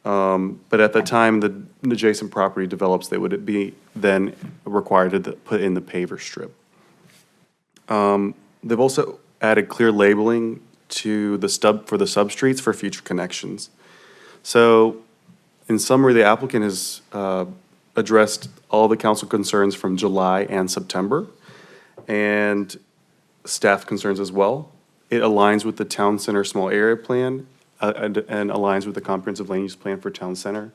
But at the time the adjacent property develops, they would be then required to put in the paver strip. They've also added clear labeling to the for the substreets for future connections. So in summary, the applicant has addressed all the council concerns from July and September, and staff concerns as well. It aligns with the town center small area plan and aligns with the comprehensive land use plan for town center,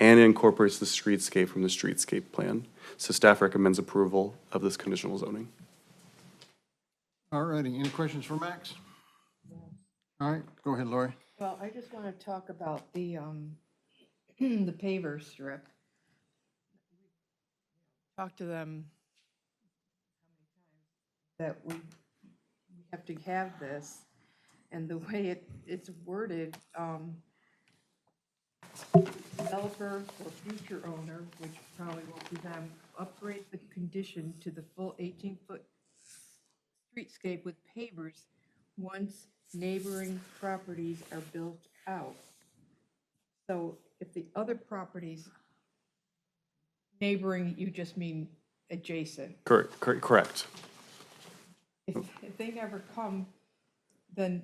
and it incorporates the streetscape from the streetscape plan. So staff recommends approval of this conditional zoning. All righty. Any questions for Max? All right, go ahead, Lori. Well, I just want to talk about the the paver strip. Talk to them that we have to have this, and the way it's worded, developer or future owner, which probably won't be them, upgrade the condition to the full 18-foot streetscape with pavers once neighboring properties are built out. So if the other properties neighboring, you just mean adjacent. Correct. If they never come, then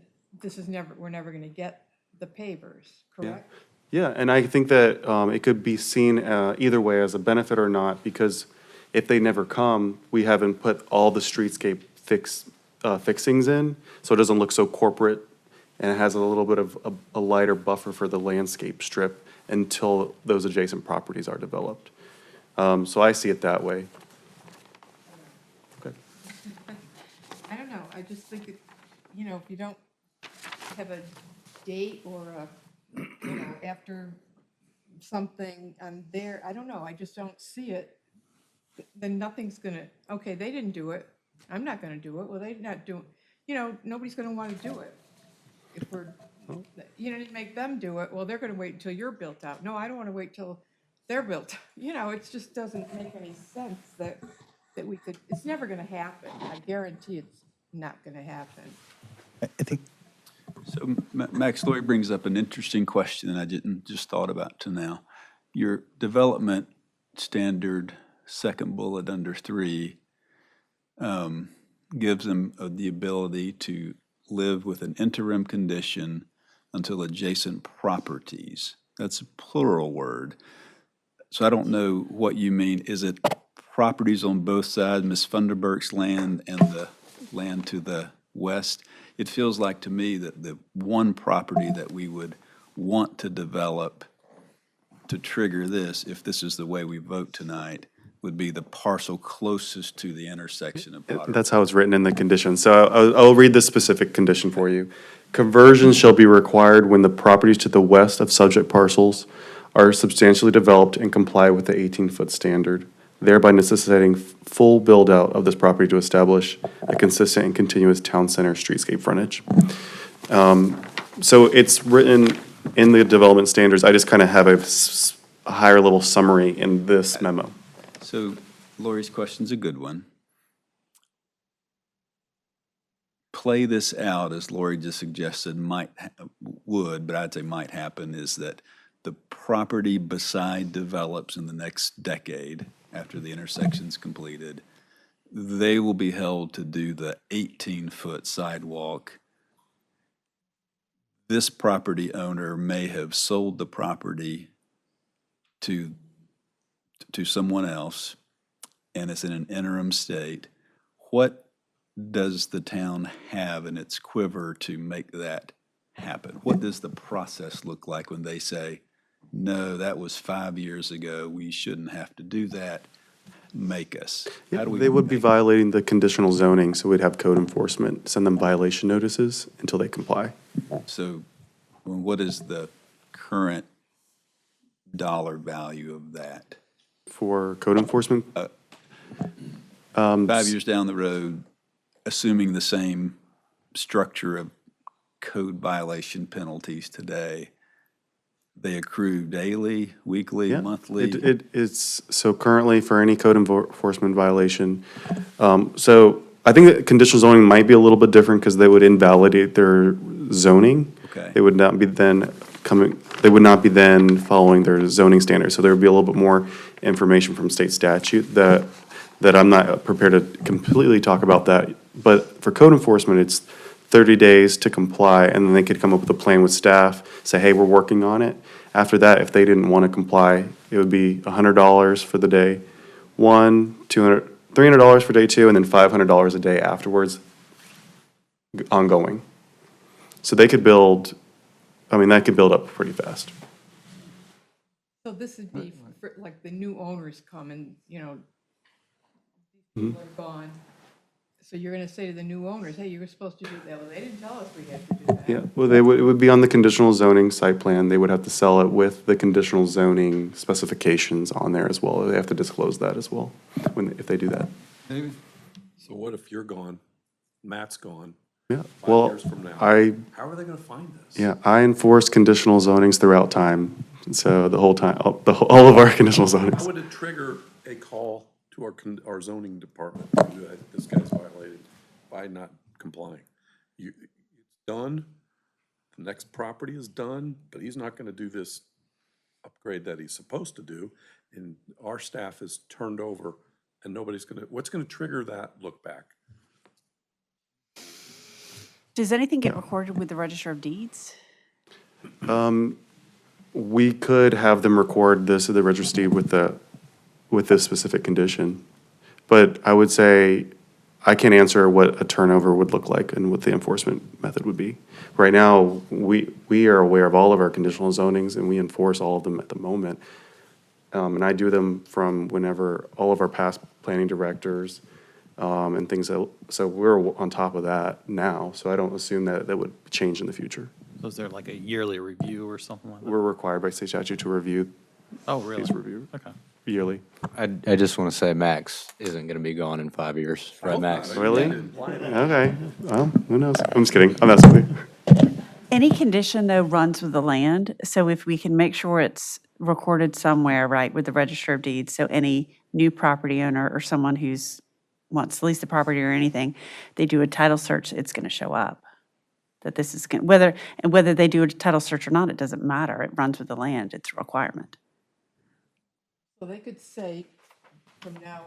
we're never going to get the pavers, correct? Yeah, and I think that it could be seen either way as a benefit or not, because if they never come, we haven't put all the streetscape fixings in, so it doesn't look so corporate, and it has a little bit of a lighter buffer for the landscape strip, until those adjacent properties are developed. So I see it that way. Okay. I don't know, I just think, if you don't have a date or after something on there, I don't know, I just don't see it, then nothing's gonna, okay, they didn't do it, I'm not gonna do it, well, they're not doing, nobody's gonna wanna do it. If we're, you make them do it, well, they're gonna wait until you're built out. No, I don't wanna wait till they're built. It just doesn't make any sense that we could, it's never gonna happen. I guarantee it's not gonna happen. I think So Max, Lori brings up an interesting question that I didn't just thought about till now. Your development standard, second bullet under 3, gives them the ability to live with an interim condition until adjacent properties. That's a plural word. So I don't know what you mean. Is it properties on both sides, Ms. Funderburk's land and the land to the west? It feels like to me that the one property that we would want to develop to trigger this, if this is the way we vote tonight, would be the parcel closest to the intersection of Potter. That's how it's written in the condition. So I'll read the specific condition for you. Conversions shall be required when the properties to the west of subject parcels are substantially developed and comply with the 18-foot standard, thereby necessitating full build-out of this property to establish a consistent and continuous town center streetscape frontage. So it's written in the development standards. I just kind of have a higher level summary in this memo. So Lori's question's a good one. Play this out, as Lori just suggested, would, but I'd say might happen, is that the property beside develops in the next decade after the intersection's completed. They will be held to do the 18-foot sidewalk. This property owner may have sold the property to someone else, and it's in an interim state. What does the town have in its quiver to make that happen? What does the process look like when they say, no, that was 5 years ago, we shouldn't have to do that, make us? How do we They would be make- violating the conditional zoning, so we'd have code enforcement, send them violation notices until they comply. So what is the current dollar value of that? For code enforcement, 5 years down the road, assuming the same structure of code violation penalties today, they accrue daily, weekly, yeah, monthly? it's, so currently for any code enforcement violation, so I think that conditional zoning might be a little bit different because they would invalidate their zoning. Okay. They would not be then following their zoning standards, so there would be a little bit more information from state statute that I'm not prepared to completely talk about that. But for code enforcement, it's 30 days to comply, and then they could come up with a plan with staff, say, hey, we're working on it. After that, if they didn't want to comply, it would be $100 for the day one, $300 for day two, and then $500 a day afterwards, ongoing. So they could build, that could build up pretty fast. So this would be for, like, the new owners come and, people are gone. So you're gonna say to the new owners, hey, you were supposed to do that. Well, they didn't tell us we had to do that. Yeah, well, it would be on the conditional zoning site plan. They would have to sell it with the conditional zoning specifications on there as well. They have to disclose that as well, if they do that. David? So what if you're gone, Matt's gone, Yeah, 5 well, years from now? I How are they gonna find this? Yeah, I enforce conditional zonings throughout time, so the whole time, all of our conditional How zonings. would it trigger a call to our zoning department? This guy's violated by not complying. It's done, the next property is done, but he's not gonna do this upgrade that he's supposed to do, and our staff is turned over, and what's gonna trigger that look back? Does anything get recorded with the Register of Deeds? We could have them record this at the registry with this specific condition. But I would say, I can't answer what a turnover would look like and what the enforcement method would be. Right now, we are aware of all of our conditional zonings, and we enforce all of them at the moment. And I do them from whenever, all of our past planning directors, and things, so we're on top of that now, so I don't assume that that would change in the future. Was there like a yearly review or something like that? We're required by state statute to review Oh, really? these reviews Okay. yearly. I just want to say Max isn't going to be gone in 5 years, right, Max? Really? Okay, well, who knows? I'm just kidding, I'm messing with you. Any condition, though, runs with the land, so if we can make sure it's recorded somewhere, right, with the Register of Deeds, so any new property owner or someone wants to lease the property or anything, they do a title search, it's going to show up. That this is, whether they do a title search or not, it doesn't matter. It runs with the land. It's a requirement. So they could say from now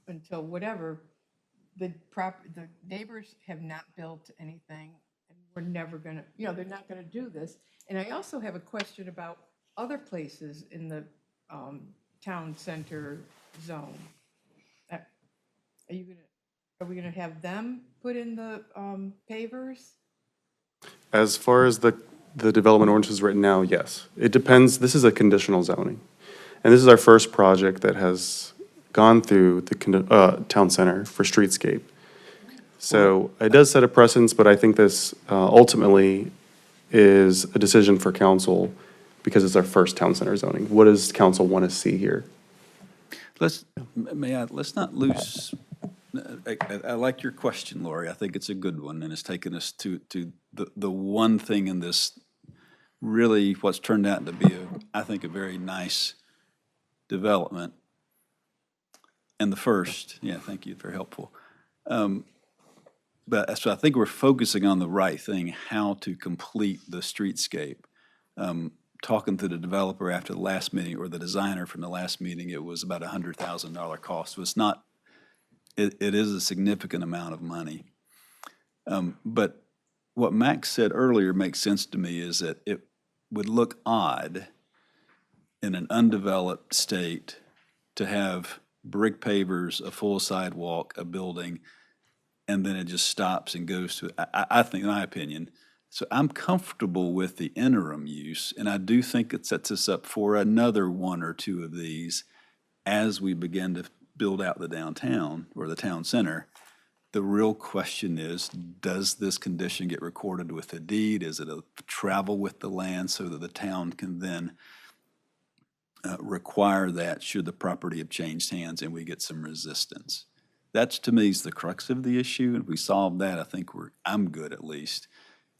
until whatever, the neighbors have not built anything, and we're never gonna, they're not gonna do this. And I also have a question about other places in the town center zone. Are we gonna have them put in the pavers? As far as the development ordinance is written now, yes. It depends, this is a conditional zoning. And this is our first project that has gone through the town center for streetscape. So it does set a precedence, but I think this ultimately is a decision for council because it's our first town center zoning. What does council want to see here? Let's not lose, I like your question, Lori. I think it's a good one, and it's taken us to the one thing in this, really what's turned out to be, I think, a very nice development. And the first, yeah, thank you, very helpful. But so I think we're focusing on the right thing, how to complete the streetscape. Talking to the developer after the last meeting, or the designer from the last meeting, it was about $100,000 cost. So it's not, it is a significant amount of money. But what Max said earlier makes sense to me, is that it would look odd in an undeveloped state to have brick pavers, a full sidewalk, a building, and then it just stops and goes to, I think, in my opinion. So I'm comfortable with the interim use, and I do think it sets us up for another one or two of these as we begin to build out the downtown or the town center. The real question is, does this condition get recorded with the deed? Is it a travel with the land so that the town can then require that should the property have changed hands and we get some resistance? That's, to me, is the crux of the issue, and if we solve that, I think I'm good at least.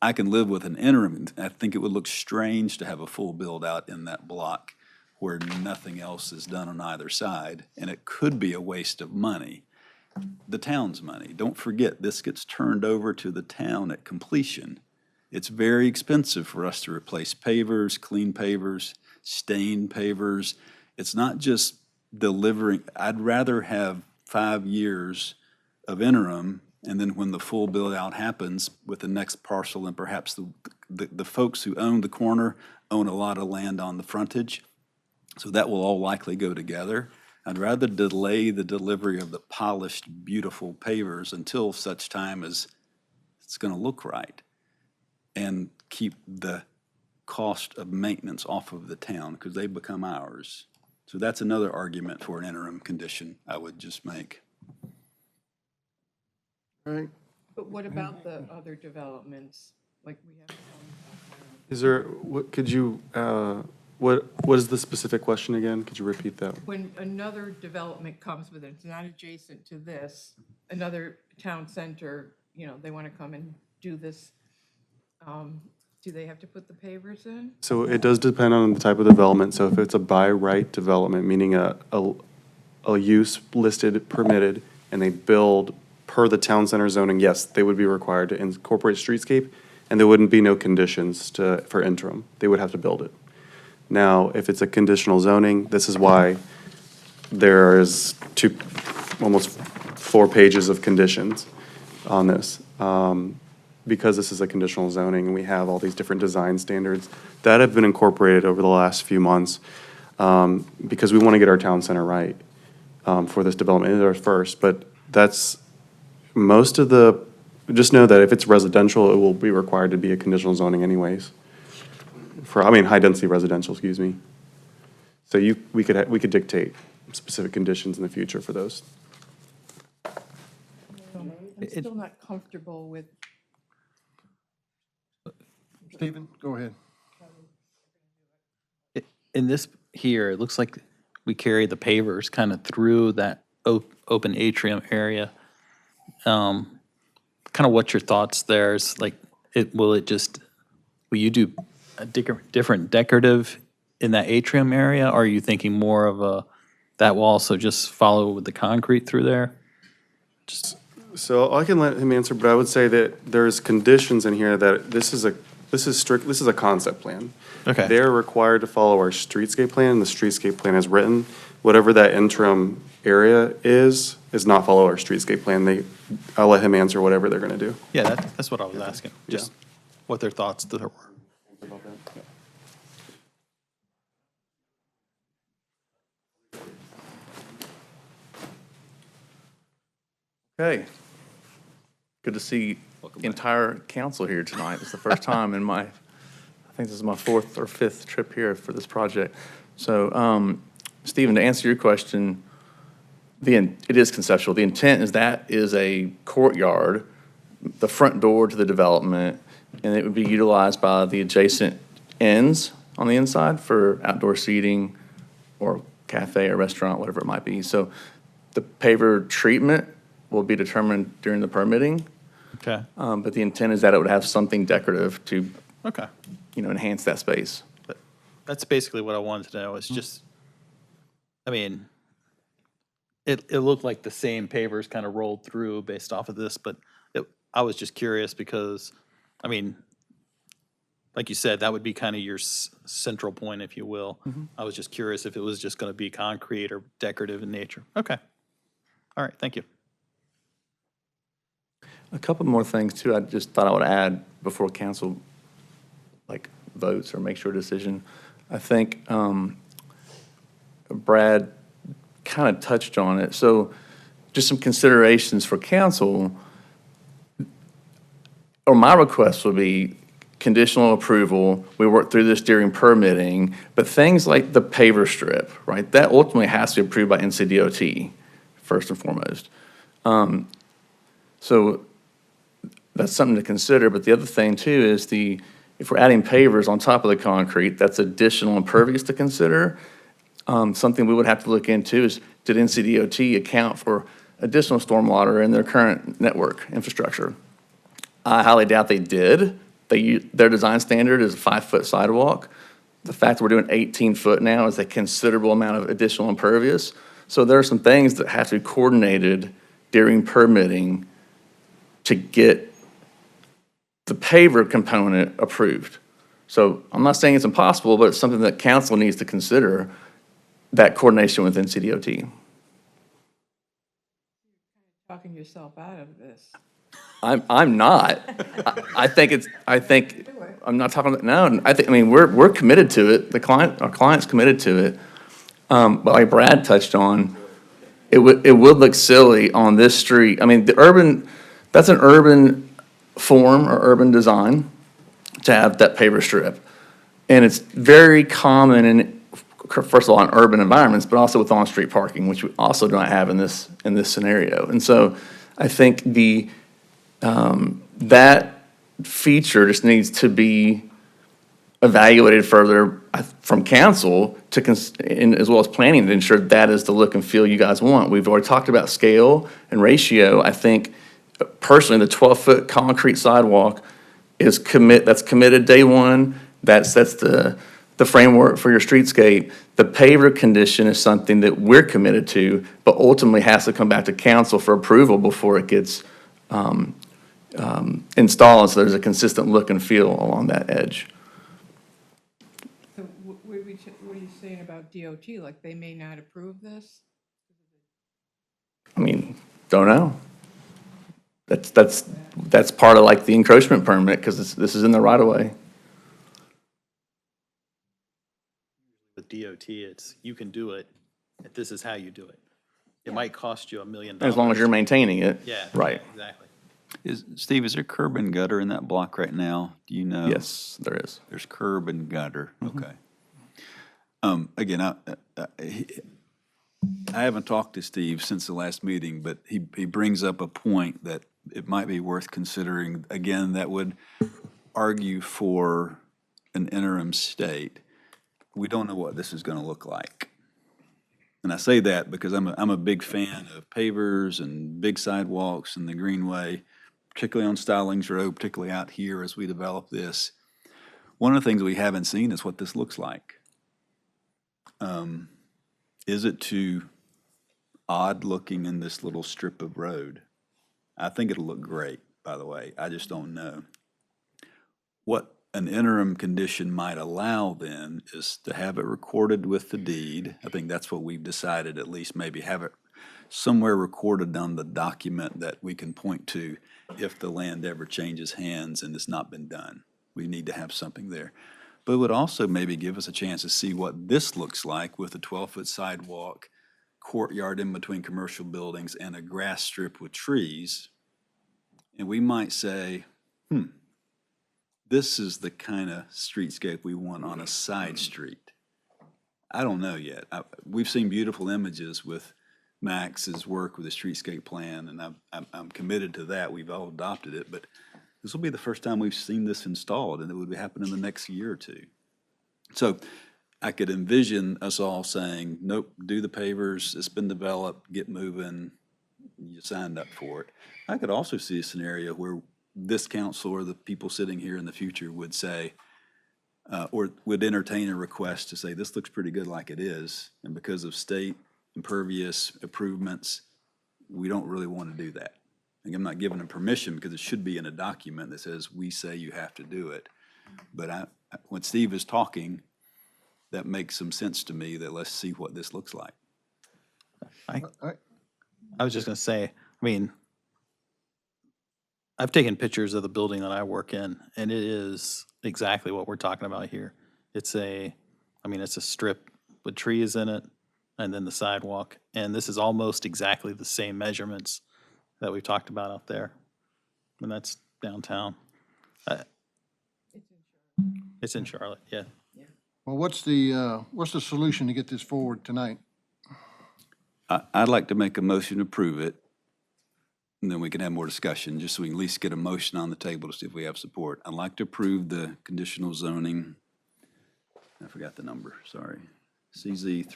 I can live with an interim. I think it would look strange to have a full build-out in that block where nothing else is done on either side, and it could be a waste of money, the town's money. Don't forget, this gets turned over to the town at completion. It's very expensive for us to replace pavers, clean pavers, stained pavers. It's not just delivering. I'd rather have 5 years of interim, and then when the full build-out happens with the next parcel, and perhaps the folks who own the corner own a lot of land on the frontage, so that will all likely go together. I'd rather delay the delivery of the polished, beautiful pavers until such time as it's going to look right, and keep the cost of maintenance off of the town, because they become ours. So that's another argument for an interim condition I would just make. All right. But what about the other developments, like we have? Is there, could you, what is the specific question again? Could you repeat that? When another development comes with it, it's not adjacent to this, another town center, they want to come and do this, do they have to put the pavers in? So it does depend on the type of development. So if it's a by right development, meaning a use listed, permitted, and they build per the town center zoning, yes, they would be required to incorporate streetscape, and there wouldn't be no conditions for interim. They would have to build it. Now, if it's a conditional zoning, this is why there is almost 4 pages of conditions on this. Because this is a conditional zoning, and we have all these different design standards that have been incorporated over the last few months, because we want to get our town center right for this development. It is our first, but that's Most of just know that if it's residential, it will be required to be a conditional zoning anyways. High-density residential, excuse me. So we could dictate specific conditions in the future for those. I'm still not comfortable with, Stephen, go ahead. In this here, it looks like we carry the pavers kind of through that open atrium area. Kind of what's your thoughts there? Is like, will you do a different decorative in that atrium area? Or are you thinking more of that will also just follow with the concrete through there? So I can let him answer, but I would say that there's conditions in here that this is a concept plan. Okay. They're required to follow our streetscape plan, and the streetscape plan is written. Whatever that interim area is not follow our streetscape plan. I'll let him answer whatever they're gonna do. Yeah, that's what I was asking, just what their thoughts there were. Okay. Good to see the entire council here tonight. It's the first time in I think this is my 4th or 5th trip here for this project. So, Stephen, to answer your question, it is conceptual. The intent is that is a courtyard, the front door to the development, and it would be utilized by the adjacent ends on the inside for outdoor seating or cafe or restaurant, whatever it might be. So the paver treatment will be determined during the permitting, Okay, but the intent is that it would have something decorative to, okay. enhance that space. But that's basically what I wanted to know, is just, it looked like the same pavers kind of rolled through based off of this, but I was just curious because, like you said, that would be kind of your central point, if you will. I was just curious if it was just going to be concrete or decorative in nature. Okay. All right, thank you. A couple more things too, I just thought I would add before council votes or makes your decision. I think Brad kind of touched on it. So just some considerations for council, or my request would be conditional approval. We work through this during permitting, but things like the paver strip, right? That ultimately has to be approved by NCDOT, first and foremost. So that's something to consider, but the other thing too is if we're adding pavers on top of the concrete, that's additional impervious to consider. Something we would have to look into is, did NCDOT account for additional stormwater in their current network infrastructure? I highly doubt they did. Their design standard is a 5-foot sidewalk. The fact that we're doing 18-foot now is a considerable amount of additional impervious. So there are some things that have to be coordinated during permitting to get the paver component approved. So I'm not saying it's impossible, but it's something that council needs to consider, that coordination with NCDOT. talking yourself out of this. I'm not. I'm not talking, no, we're committed to it. Our client's committed to it. But like Brad touched on, it would look silly on this street. That's an urban form or urban design to have that paver strip. And it's very common first of all, in urban environments, but also with on-street parking, which we also do not have in this scenario. And so I think that feature just needs to be evaluated further from council as well as planning to ensure that is the look and feel you guys want. We've already talked about scale and ratio. I think personally, the 12-foot concrete sidewalk that's committed day one. That sets the framework for your streetscape. The paver condition is something that we're committed to, but ultimately has to come back to council for approval before it gets installed, so there's a consistent look and feel along that edge. So what are you saying about DOT? Like, they may not approve this? Don't know. That's part of like the encroachment permit, because this is in the right of way. With DOT, it's, you can do it, this is how you do it. It might cost you $1 million. As long as you're maintaining it. Yeah. Right. Yeah, exactly. Steve, is there curb and gutter in that block right now? Do you know? Yes, there is. There's curb and gutter, okay. Again, I haven't talked to Steve since the last meeting, but he brings up a point that it might be worth considering. Again, that would argue for an interim state. We don't know what this is gonna look like. And I say that because I'm a big fan of pavers and big sidewalks and the greenway, particularly on Stallings Road, particularly out here as we develop this. One of the things we haven't seen is what this looks like. Is it too odd looking in this little strip of road? I think it'll look great, by the way. I just don't know. What an interim condition might allow then is to have it recorded with the deed. I think that's what we've decided, at least maybe have it somewhere recorded on the document that we can point to if the land ever changes hands and it's not been done. We need to have something there. But it would also maybe give us a chance to see what this looks like with a 12-foot sidewalk, courtyard in between commercial buildings, and a grass strip with trees. And we might say, this is the kind of streetscape we want on a side street. I don't know yet. We've seen beautiful images with Max's work with the streetscape plan, and I'm committed to that. We've all adopted it, but this will be the first time we've seen this installed, and it would happen in the next year or two. So I could envision us all saying, nope, do the pavers, it's been developed, get moving, you signed up for it. I could also see a scenario where this council or the people sitting here in the future would say, or would entertain a request to say, this looks pretty good like it is, and because of state impervious improvements, we don't really want to do that. And I'm not giving them permission because it should be in a document that says, we say you have to do it. But when Steve is talking, that makes some sense to me that let's see what this looks like. I was just gonna say, I mean, I've taken pictures of the building that I work in, and it is exactly what we're talking about here. It's a strip with trees in it, and then the sidewalk, and this is almost exactly the same measurements that we've talked about out there. And that's downtown. It's in Charlotte, yeah. Well, what's the solution to get this forward tonight? I'd like to make a motion to approve it, and then we can have more discussion, just so we can at least get a motion on the table to see if we have support. I'd like to approve the conditional zoning, I forgot the number, sorry. CZ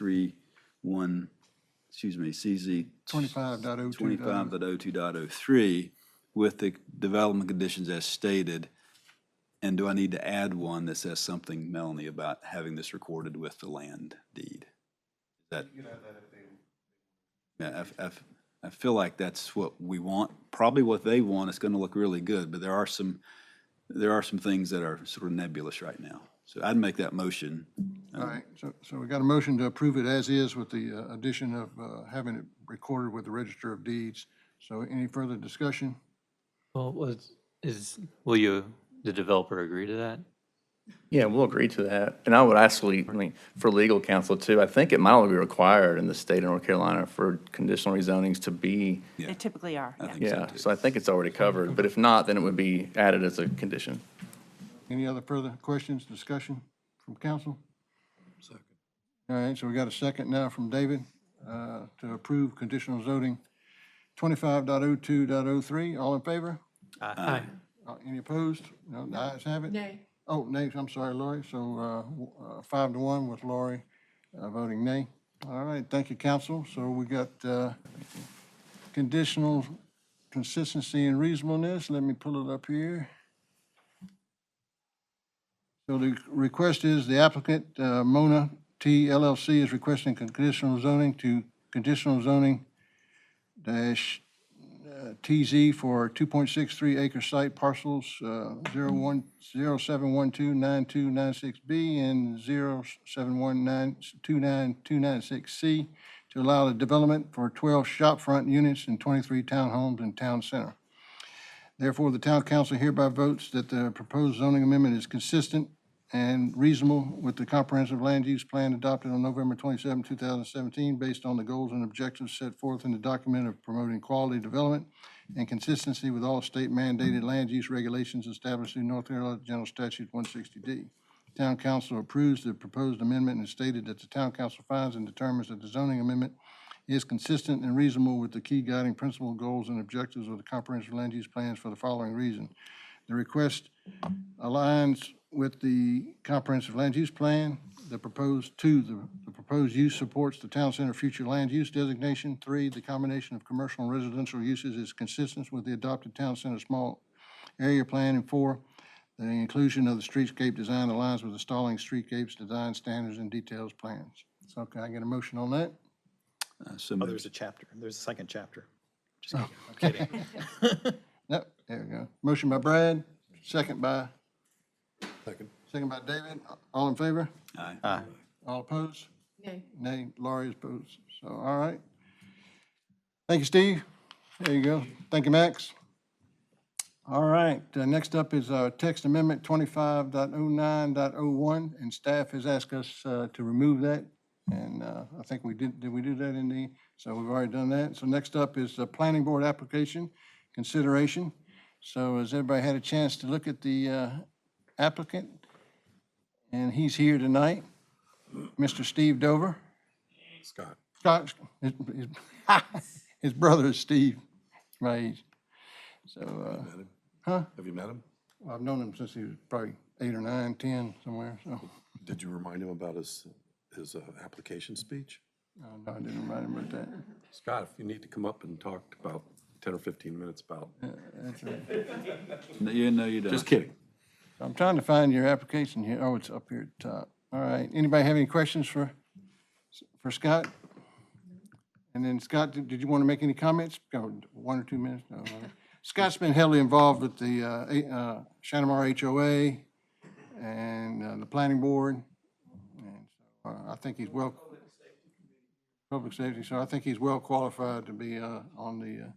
25.02. 25.02.03 with the development conditions as stated. And do I need to add one that says something, Melanie, about having this recorded with the land deed? That, yeah, I feel like that's what we want, probably what they want. It's gonna look really good, but there are some things that are sort of nebulous right now. So I'd make that motion. All right, so we got a motion to approve it as is with the addition of having it recorded with the Register of Deeds. So any further discussion? Well, will the developer agree to that? Yeah, we'll agree to that. And I would actually, for legal counsel too, I think it might only be required in the state of North Carolina for conditional rezonings to be, Yeah. They typically are, I yeah. think so, yeah, too. so I think it's already covered. But if not, then it would be added as a condition. Any other further questions, discussion from council? Second. All right, so we got a second now from David to approve conditional zoning 25.02.03. All in favor? Aye. Any opposed? No, the ayes have it. Nay. Oh, nay, I'm sorry, Lori. So 5-1 with Lori voting nay. All right, thank you, council. So we got conditional consistency and reasonableness. Let me pull it up here. So the request is the applicant, Mona T LLC, is requesting conditional zoning to conditional zoning dash TZ for 2.63 acre site parcels 07129296B and 07192926C to allow the development for 12 shopfront units and 23 townhomes in town center. Therefore, the town council hereby votes that the proposed zoning amendment is consistent and reasonable with the comprehensive land use plan adopted on November 27, 2017, based on the goals and objectives set forth in the document of promoting quality development and consistency with all state mandated land use regulations established in North Carolina General Statute 160D. Town Council approves the proposed amendment and stated that the Town Council finds and determines that the zoning amendment is consistent and reasonable with the key guiding principle, goals, and objectives of the comprehensive land use plans for the following reason. The request aligns with the comprehensive land use plan. The proposed use supports the town center future land use designation. 3, the combination of commercial and residential uses is consistent with the adopted town center small area plan. And 4, the inclusion of the streetscape design aligns with the Stallings streetscapes design standards and details plans. So can I get a motion on that? So Oh, moved. there's a chapter. There's a second chapter. Just kidding. I'm kidding. Yep, there we go. Motion by Brad, second by Second. David. All in favor? Aye. All opposed? Yay. Nay, Laurie is opposed. So, all right. Thank you, Steve. There you go. Thank you, Max. All right, next up is text amendment 25.09.01, and staff has asked us to remove that. And I think we did we do that in the, so we've already done that. So next up is the planning board application consideration. So has everybody had a chance to look at the applicant? And he's here tonight, Mr. Steve Dover. Scott. Scott, his brother is Steve, my age. So, Met him? huh? Have you met him? I've known him since he was probably 8 or 9, 10, somewhere, so. Did you remind him about his application speech? No, I didn't remind him about that. Scott, if you need to come up and talk about 10 or 15 minutes about, That's right. No, you don't. just kidding. I'm trying to find your application here. Oh, it's up here at the top. All right. Anybody have any questions for Scott? And then Scott, did you want to make any comments? Go 1 or 2 minutes? No, all right. Scott's been heavily involved with the Shanamar HOA and the planning board. And so I think he's public safety, so I think he's well qualified to be on the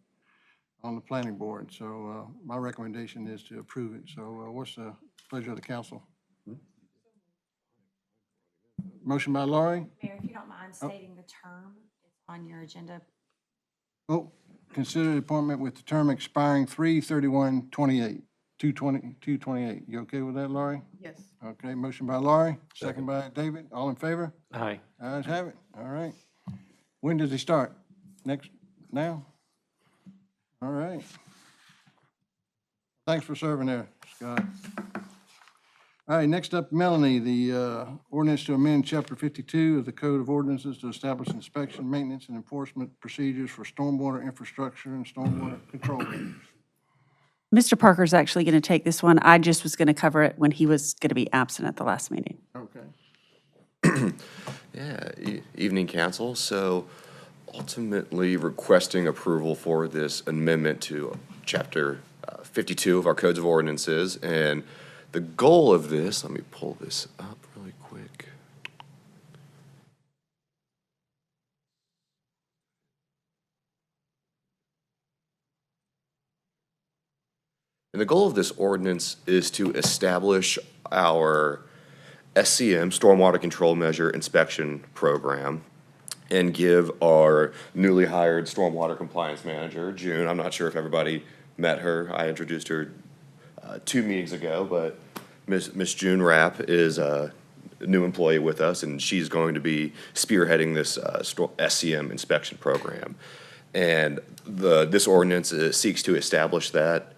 planning board. So my recommendation is to approve it. So what's the pleasure of the council? Motion by Laurie. Mayor, if you don't mind stating the term, it's on your agenda. Oh, consider the appointment with the term expiring 3/31/28, 2/28. You okay with that, Laurie? Yes. Okay, motion by Laurie, second by David. All in favor? Aye. Ayes have it. All right. When does he start? Now? All right. Thanks for serving there, Scott. All right, next up, Melanie, the ordinance to amend Chapter 52 of the Code of Ordinances to establish inspection, maintenance, and enforcement procedures for stormwater infrastructure and stormwater control measures. Mr. Parker's actually going to take this one. I just was going to cover it when he was going to be absent at the last meeting. Okay. Yeah, evening, council. So ultimately requesting approval for this amendment to Chapter 52 of our Codes of Ordinances. And the goal of this, let me pull this up really quick. And the goal of this ordinance is to establish our SCM, Stormwater Control Measure Inspection Program, and give our newly hired Stormwater Compliance Manager, June, I'm not sure if everybody met her, I introduced her 2 meetings ago, but Miss June Rapp is a new employee with us, and she's going to be spearheading this SCM inspection program. And this ordinance seeks to establish that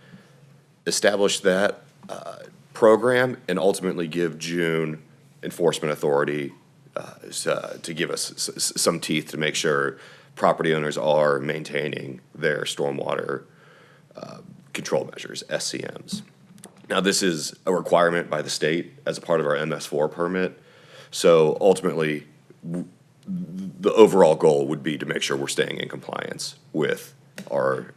program and ultimately give June enforcement authority to give us some teeth to make sure property owners are maintaining their stormwater control measures, SCMs. Now, this is a requirement by the state as a part of our MS4 permit. So ultimately, the overall goal would be to make sure we're staying in compliance with our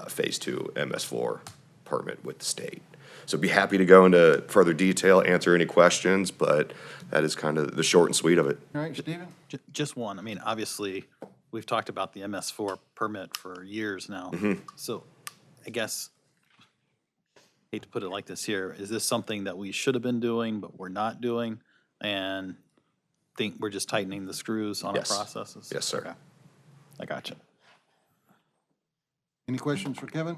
Phase 2 MS4 permit with the state. So be happy to go into further detail, answer any questions, but that is kind of the short and sweet of it. All right, Stephen? Just one. I mean, obviously, we've talked about the MS4 permit for years now. So I guess hate to put it like this here, is this something that we should have been doing, but we're not doing? And think we're just tightening the screws on our Yes. processes? Yes, sir. Okay. I got you. Any questions for Kevin?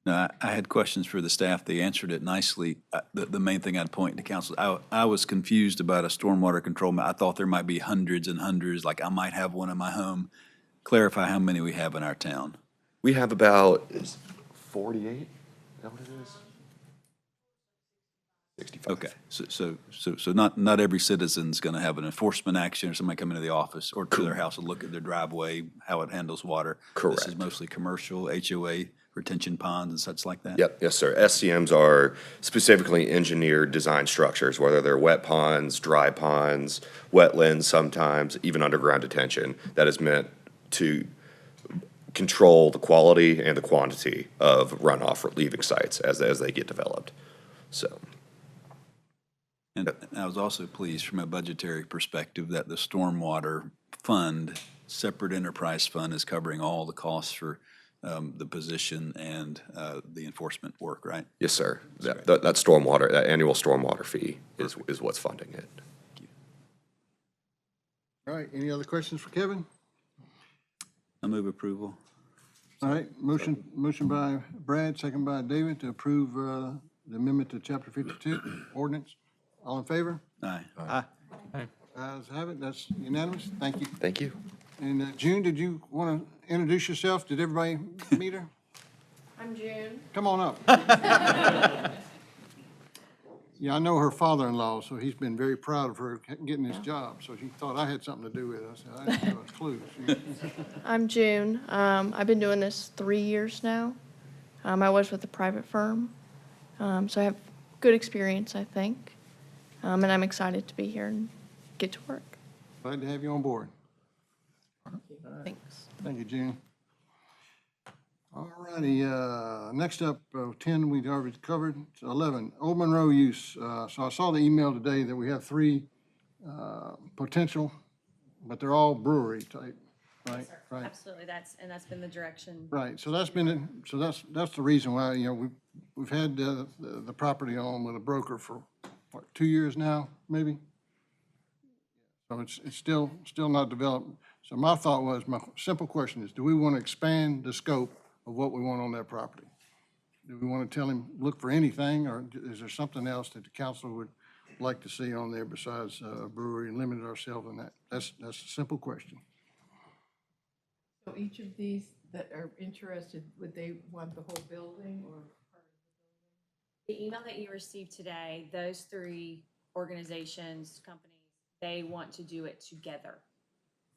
No, I had questions for the staff. They answered it nicely. The main thing I'd point to council, I was confused about a stormwater control. I thought there might be hundreds and hundreds, like I might have one in my home. Clarify how many we have in our town. We have about 48, is that what it is? 65. Okay, so not every citizen's gonna have an enforcement action or somebody coming to the office or to their house and look at their driveway, how it handles water. This is Correct. mostly commercial, HOA, retention ponds and such like that? Yep, yes, sir. SCMs are specifically engineered design structures, whether they're wet ponds, dry ponds, wetlands sometimes, even underground detention, that is meant to control the quality and the quantity of runoff leaving sites as they get developed. So, And I was also pleased from a budgetary perspective that the stormwater fund, separate enterprise fund, is covering all the costs for the position and the enforcement work, right? yes, sir. That stormwater, that annual stormwater fee is what's funding it. All right, any other questions for Kevin? I move approval. All right, motion by Brad, second by David to approve the amendment to Chapter 52 ordinance. All in favor? Aye. Aye. Ayes have it, that's unanimous. Thank you. Thank you. And June, did you want to introduce yourself? Did everybody meet her? I'm June. Come on up. Yeah, I know her father-in-law, so he's been very proud of her getting this job. So she thought I had something to do with it. I said, I didn't have a clue. I'm June. I've been doing this 3 years now. I was with a private firm, so I have good experience, I think. And I'm excited to be here and get to work. Glad to have you on board. Thanks. Thank you, June. All righty, next up, 10 we've already covered. So 11, Old Monroe use. So I saw the email today that we have 3 potential, but they're all brewery type, right? Right. Absolutely, that's been the direction. Right, so that's the reason why, we've had the property on with a broker for, what, 2 years now, maybe? So it's still not developed. So my thought was, my simple question is, do we want to expand the scope of what we want on that property? Do we want to tell him, look for anything, or is there something else that the council would like to see on there besides a brewery, and limit ourselves on that? That's a simple question. So each of these that are interested, would they want the whole building or part of the building? The email that you received today, those 3 organizations, companies, they want to do it together.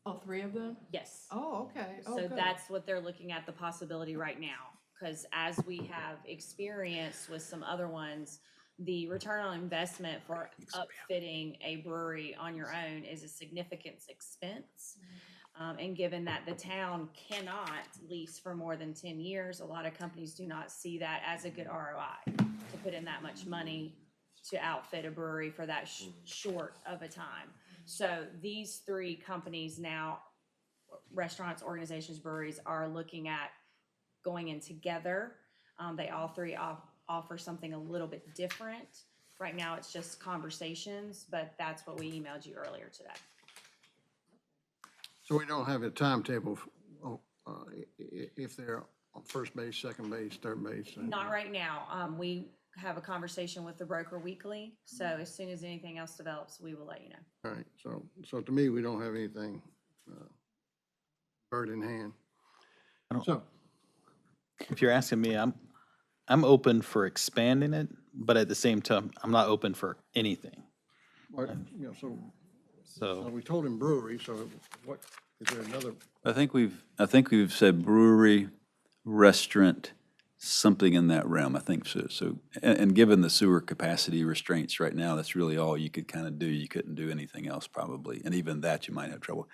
All 3 of them? Yes. Oh, okay. Oh, So good. that's what they're looking at, the possibility right now. Because as we have experience with some other ones, the return on investment for upfitting a brewery on your own is a significant expense. And given that the town cannot lease for more than 10 years, a lot of companies do not see that as a good ROI to put in that much money to outfit a brewery for that short of a time. So these 3 companies now, restaurants, organizations, breweries, are looking at going in together. They all 3 offer something a little bit different. Right now, it's just conversations, but that's what we emailed you earlier today. So we don't have a timetable, if they're on first base, second base, third base? Not right now. We have a conversation with the broker weekly, so as soon as anything else develops, we will let you know. All right, so to me, we don't have anything bird in hand. So, If you're asking me, I'm open for expanding it, but at the same time, I'm not open for anything. so we told him brewery, so what, is there another? I think we've said brewery, restaurant, something in that realm, I think so. So, and given the sewer capacity restraints right now, that's really all you could kind of do. You couldn't do anything else probably, and even that you might have trouble.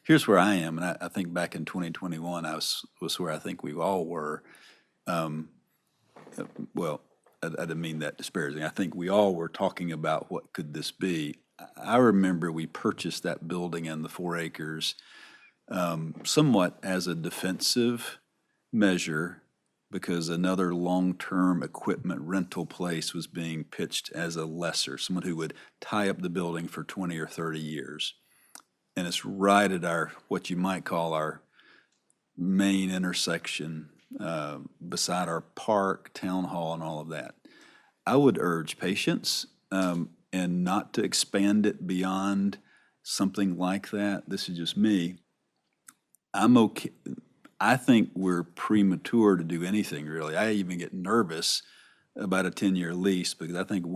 Here's where I am, and I think back in 2021, I was where I think we all were. Well, I didn't mean that disparaging. I think we all were talking about what could this be. I remember we purchased that building and the 4 acres somewhat as a defensive measure because another long-term equipment rental place was being pitched as a lessor, someone who would tie up the building for 20 or 30 years. And it's right at our, what you might call our main intersection, beside our park, town hall, and all of that. I would urge patience, and not to expand it beyond something like that. This is just me. I'm okay. I think we're premature to do anything, really. I even get nervous about a 10-year lease because I think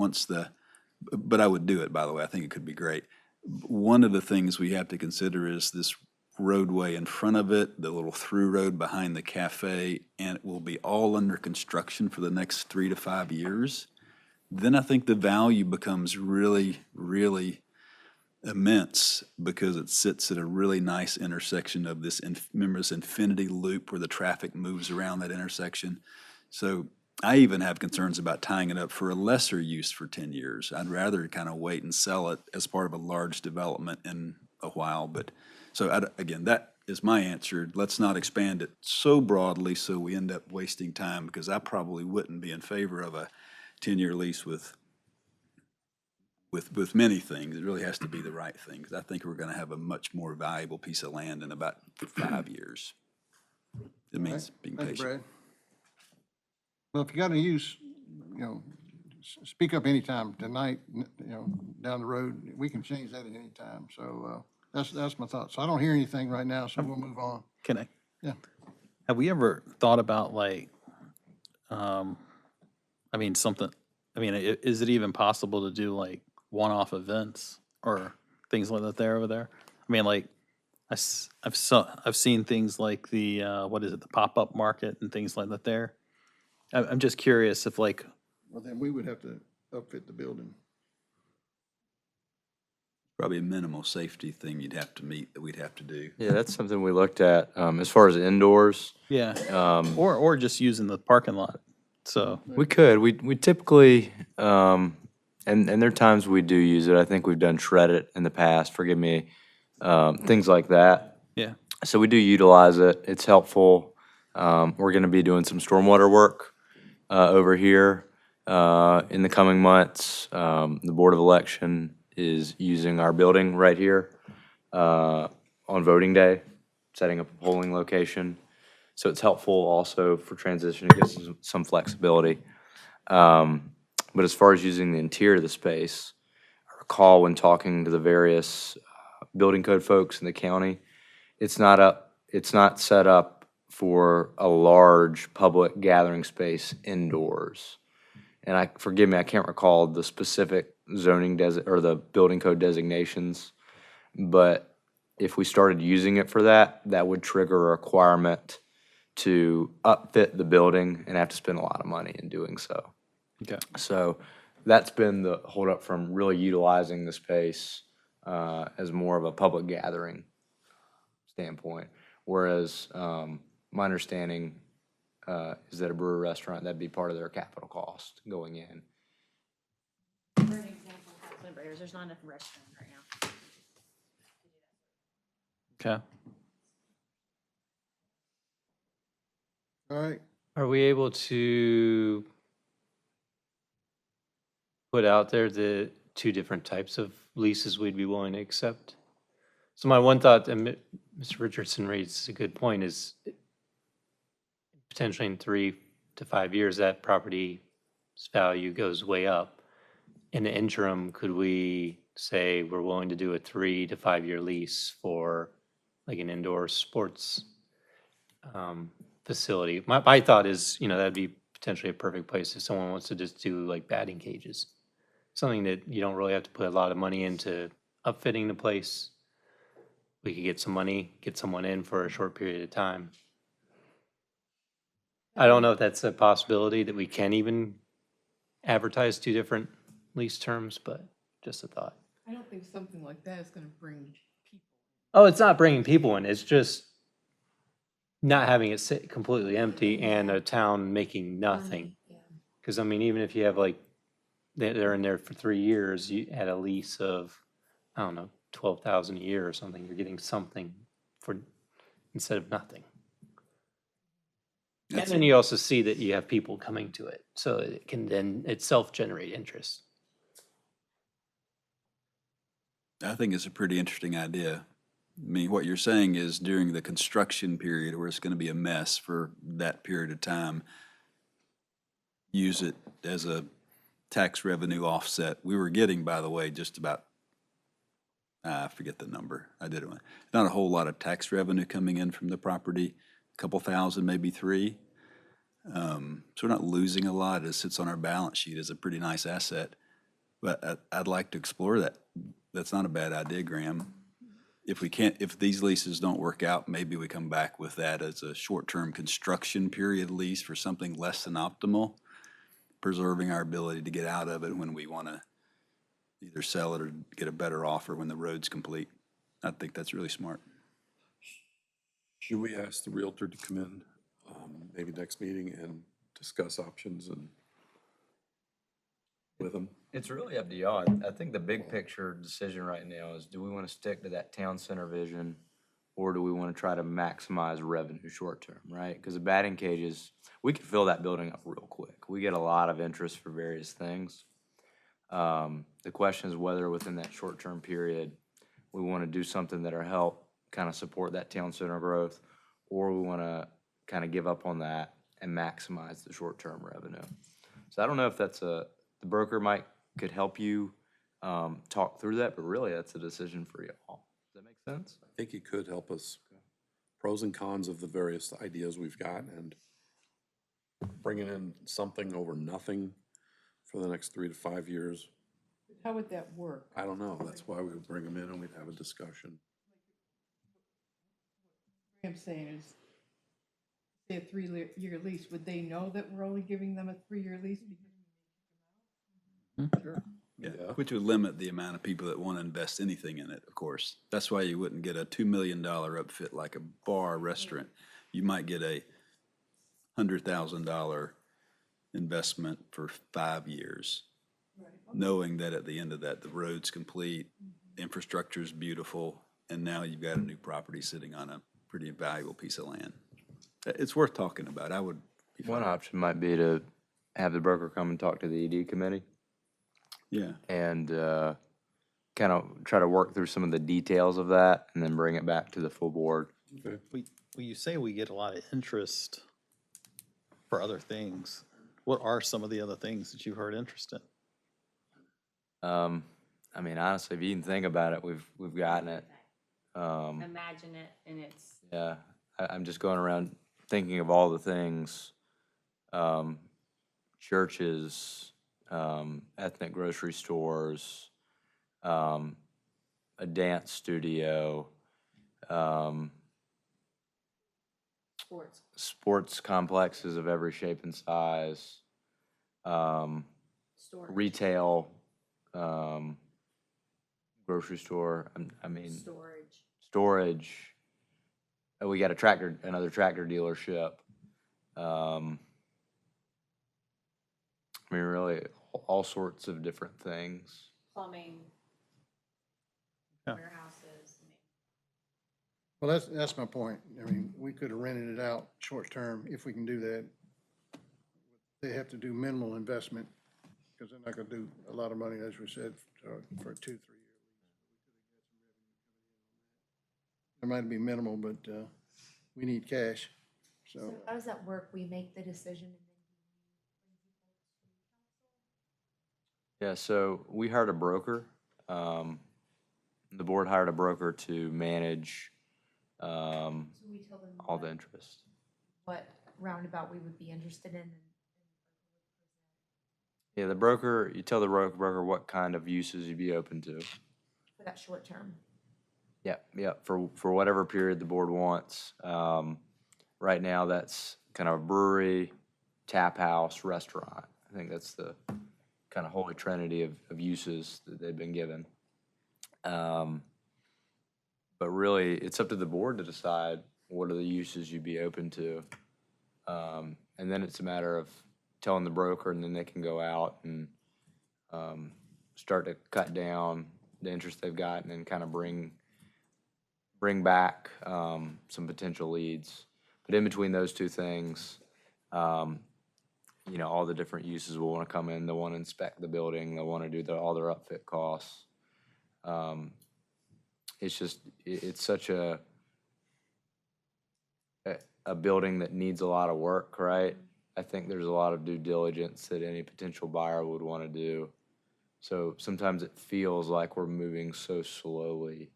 but I would do it, by the way. I think it could be great. One of the things we have to consider is this roadway in front of it, the little through road behind the cafe, and it will be all under construction for the next 3 to 5 years. Then I think the value becomes really, really immense because it sits at a really nice intersection of this, remember this infinity loop where the traffic moves around that intersection. So I even have concerns about tying it up for a lesser use for 10 years. I'd rather kind of wait and sell it as part of a large development in a while. But so again, that is my answer. Let's not expand it so broadly so we end up wasting time, because I probably wouldn't be in favor of a 10-year lease with many things. It really has to be the right thing, because I think we're going to have a much more valuable piece of land in about 5 years. It means being Thank you, patient. Brad. Well, if you got any use, speak up anytime tonight, down the road. We can change that at any time. So that's my thought. So I don't hear anything right now, so we'll move on. Can I? Yeah. Have we ever thought about is it even possible to do like one-off events or things like that over there? I mean, like, I've seen things like the, the pop-up market and things like that there. I'm just curious if Well, then we would have to upfit the building. Probably a minimal safety thing you'd have to meet that we'd have to do. Yeah, that's something we looked at, as far as indoors. yeah, or just using the parking lot. So We could, we typically, and there are times we do use it. I think we've done shred it in the past, forgive me, things like that. yeah, So we do utilize it. It's helpful. We're gonna be doing some stormwater work, over here, in the coming months. The Board of Election is using our building right here, on voting day, setting up a polling location. So it's helpful also for transition. It gives us some flexibility. But as far as using the interior of the space, I recall when talking to the various building code folks in the county, it's not set up for a large public gathering space indoors. And forgive me, I can't recall the specific zoning or the building code designations, but if we started using it for that, that would trigger a requirement to upfit the building and have to spend a lot of money in doing so. okay. So that's been the holdup from really utilizing the space as more of a public gathering standpoint. Whereas my understanding is that a brewer restaurant, that'd be part of their capital cost going in. For an example, Councilman Braders, there's not enough restrooms right now. Okay. All right. Are we able to put out there the two different types of leases we'd be willing to accept? So my one thought, and Mr. Richardson raised a good point, is potentially in 3 to 5 years, that property's value goes way up. In the interim, could we say we're willing to do a 3 to 5 year lease for like an indoor sports facility? My thought is, that'd be potentially a perfect place if someone wants to just do like batting cages. Something that you don't really have to put a lot of money into upfitting the place. We could get some money, get someone in for a short period of time. I don't know if that's a possibility that we can even advertise 2 different lease terms, but just a thought. I don't think something like that is gonna bring people. Oh, it's not bringing people in, it's just not having it sit completely empty and a town making nothing. Because, even if you have they're in there for 3 years, you had a lease of, I don't know, 12,000 a year or something, you're getting something for, instead of nothing. And then you also see that you have people coming to it, so it can then itself generate interest. I think it's a pretty interesting idea. I mean, what you're saying is during the construction period where it's going to be a mess for that period of time, use it as a tax revenue offset. We were getting, by the way, just about, I forget the number. I did it. Not a whole lot of tax revenue coming in from the property, a couple thousand, maybe three. So we're not losing a lot. It sits on our balance sheet as a pretty nice asset. But I'd like to explore that. That's not a bad idea, Graham. If we can't, if these leases don't work out, maybe we come back with that as a short-term construction period lease for something less than optimal, preserving our ability to get out of it when we want to either sell it or get a better offer when the road's complete. I think that's really smart. Should we ask the Realtor to come in, maybe next meeting and discuss options and with them? It's really up to y'all. I think the big picture decision right now is, do we want to stick to that town center vision, or do we want to try to maximize revenue short term, right? Because the batting cages, we could fill that building up real quick. We get a lot of interest for various things. The question is whether within that short term period, we want to do something that'll help kind of support that town center growth, or we want to kind of give up on that and maximize the short term revenue. So I don't know if that's the broker could help you talk through that, but really that's a decision for you all. Does that make sense? I think he could help us, pros and cons of the various ideas we've got, and bringing in something over nothing for the next 3 to 5 years. How would that work? I don't know. That's why we would bring them in and we'd have a discussion. What I'm saying is, say a 3-year lease, would they know that we're only giving them a 3-year lease? Sure. Yeah, which would limit the amount of people that want to invest anything in it, of course. That's why you wouldn't get a $2 million upfit like a bar restaurant. You might get a $100,000 investment for 5 years, knowing that at the end of that, the road's complete, infrastructure's beautiful, and now you've got a new property sitting on a pretty valuable piece of land. It's worth talking about. I would be fine. One option might be to have the broker come and talk to the ED committee. Yeah. And kind of try to work through some of the details of that and then bring it back to the full board. Okay. Well, you say we get a lot of interest for other things. What are some of the other things that you've heard interest in? I mean, honestly, if you even think about it, we've gotten it. Imagine it, and it's. Yeah, I'm just going around thinking of all the things, churches, ethnic grocery stores, a dance studio, sports complexes of every shape and size, Storage. retail, grocery store, storage. We got another tractor dealership. I mean, really, all sorts of different things. Plumbing. Yeah. Warehouses. Well, that's my point. I mean, we could have rented it out short-term if we can do that. They have to do minimal investment because they're not going to do a lot of money, as we said, for a 2-3 year. There might be minimal, but we need cash, so. So how does that work? We make the decision and then Yeah, so we hired a broker. The board hired a broker to manage so we tell them all the interest. what roundabout we would be interested in. Yeah, the broker, you tell the broker what kind of uses you'd be open to. For that short term. Yeah, for whatever period the board wants. Right now, that's kind of a brewery, tap house, restaurant. I think that's the kind of holy trinity of uses that they've been given. But really, it's up to the board to decide what are the uses you'd be open to. And then it's a matter of telling the broker, and then they can go out and start to cut down the interest they've got and then kind of bring back some potential leads. But in between those two things, You know, all the different uses will want to come in, they'll want to inspect the building, they'll want to do all their upfit costs. It's just, it's such a building that needs a lot of work, right? I think there's a lot of due diligence that any potential buyer would want to do. So sometimes it feels like we're moving so slowly.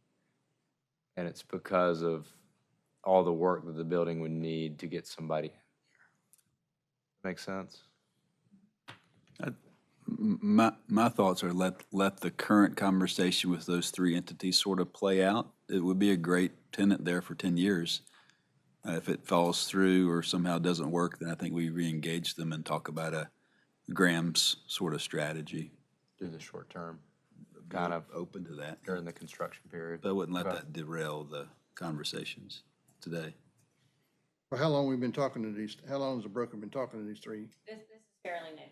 And it's because of all the work that the building would need to get somebody in. Make sense? My thoughts are let the current conversation with those three entities sort of play out. It would be a great tenant there for 10 years. If it falls through or somehow doesn't work, then I think we re-engage them and talk about a Graham's sort of strategy. Do the short term, kind of Open to that. during the construction period. But I wouldn't let Okay. that derail the conversations today. Well, how long how long has the broker been talking to these three? This is fairly new.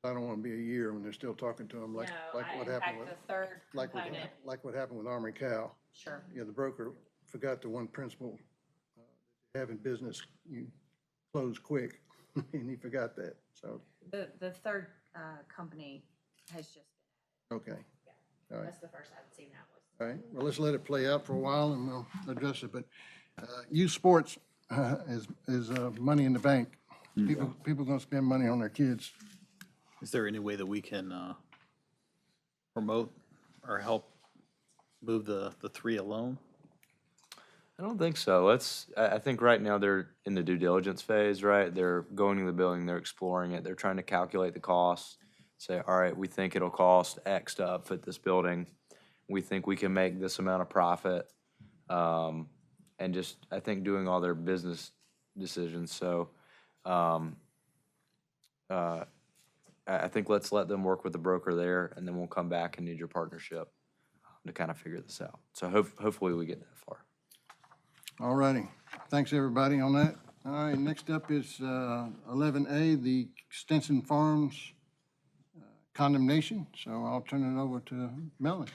I don't want to be a year when they're still talking to them, like No, what in happened fact, with, the third like what, component, like what happened with Armory Cow. sure. Yeah, the broker forgot the one principle, having business, you close quick, and he forgot that, so, The third company has just okay. All right. that's the first I've seen that was. All right, well, let's let it play out for a while and we'll address it, but youth sports is money in the bank. People gonna spend money on their kids. Is there any way that we can promote or help move the three alone? I don't think so. I think right now they're in the due diligence phase, right? They're going to the building, they're exploring it, they're trying to calculate the costs. Say, all right, we think it'll cost X to upfit this building. We think we can make this amount of profit. And just, I think, doing all their business decisions. So, I think let's let them work with the broker there, and then we'll come back and need your partnership to kind of figure this out. So hopefully we get that far. All righty, thanks, everybody, on that. All right, next up is 11A, the Stinson Farms condemnation, so I'll turn it over to Melanie.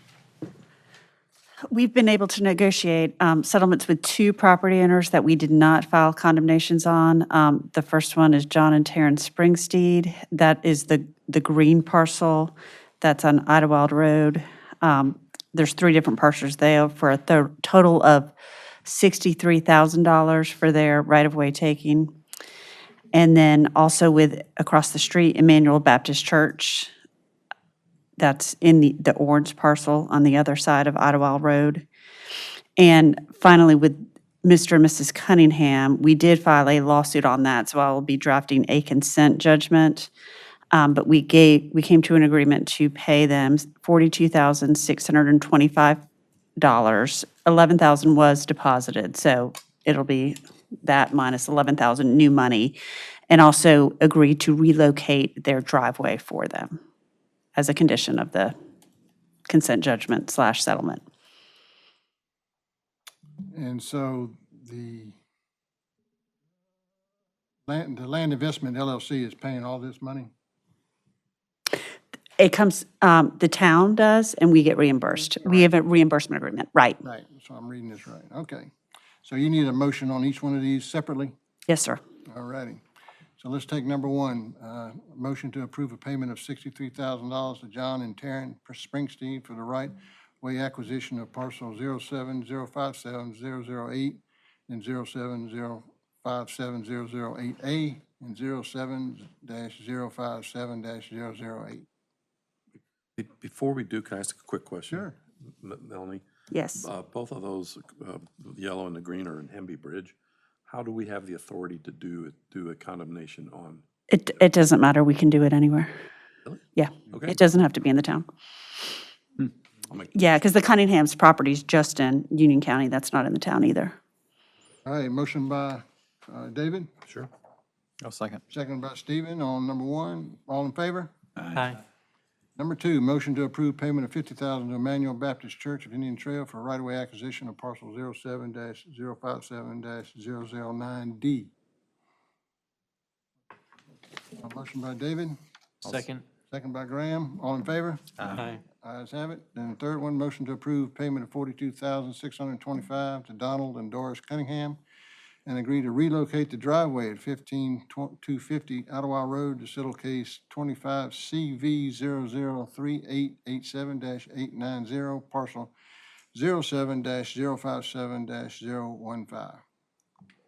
We've been able to negotiate settlements with two property owners that we did not file condemnations on. The first one is John and Terrence Springsteed. That is the green parcel that's on Idlewild Road. There's three different parcels there for a total of $63,000 for their right-of-way taking. And then also with, across the street, Emmanuel Baptist Church. That's in the orange parcel on the other side of Idlewild Road. And finally, with Mr. and Mrs. Cunningham, we did file a lawsuit on that, so I will be drafting a consent judgment. But we came to an agreement to pay them $42,625. $11,000 was deposited, so it'll be that minus $11,000 new money, and also agree to relocate their driveway for them as a condition of the consent judgment / settlement. And so the Land Investment LLC is paying all this money? It comes, the town does, and we get reimbursed. We have a reimbursement agreement, right? Right, so I'm reading this right, okay. So you need a motion on each one of these separately? Yes, sir. All righty. So let's take number one, motion to approve a payment of $63,000 to John and Taryn Springstein for the right-way acquisition of parcel 070570008 and 070570008A and 07-057-008. Before we do, can I ask a quick question? Sure. Melanie? Yes. Both of those, the yellow and the green, are in Hemby Bridge. How do we have the authority to do a condemnation on? It doesn't matter. We can do it anywhere. Really? Yeah. Okay. It doesn't have to be in the town. Yeah, because the Cunningham's property is just in Union County. That's not in the town either. All right, motion by David, Sure. I'll second. second by Stephen on number one. All in favor? Aye. Number two, motion to approve payment of $50,000 to Emmanuel Baptist Church of Indian Trail for right-of-way acquisition of parcel 07-057-009D. A motion by David, Second. second by Graham. All in favor? Aye. Ayes have it. Then the third one, motion to approve payment of $42,625 to Donald and Doris Cunningham and agree to relocate the driveway at 15250 Ottawa Road to settle case 25 CV 003887-890, parcel 07-057-015.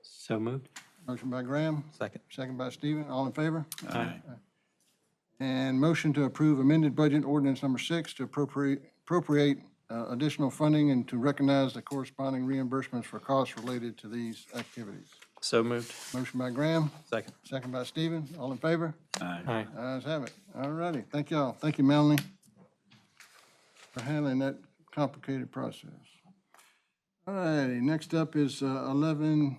So moved. Motion by Graham. Second. Second by Stephen. All in favor? Aye. And motion to approve amended budget ordinance number 6 to appropriate additional funding and to recognize the corresponding reimbursements for costs related to these activities. So moved. Motion by Graham. Second. Second by Stephen. All in favor? Aye. Ayes have it. All righty. Thank y'all. Thank you, Melanie, for handling that complicated process. All righty. Next up is 11B.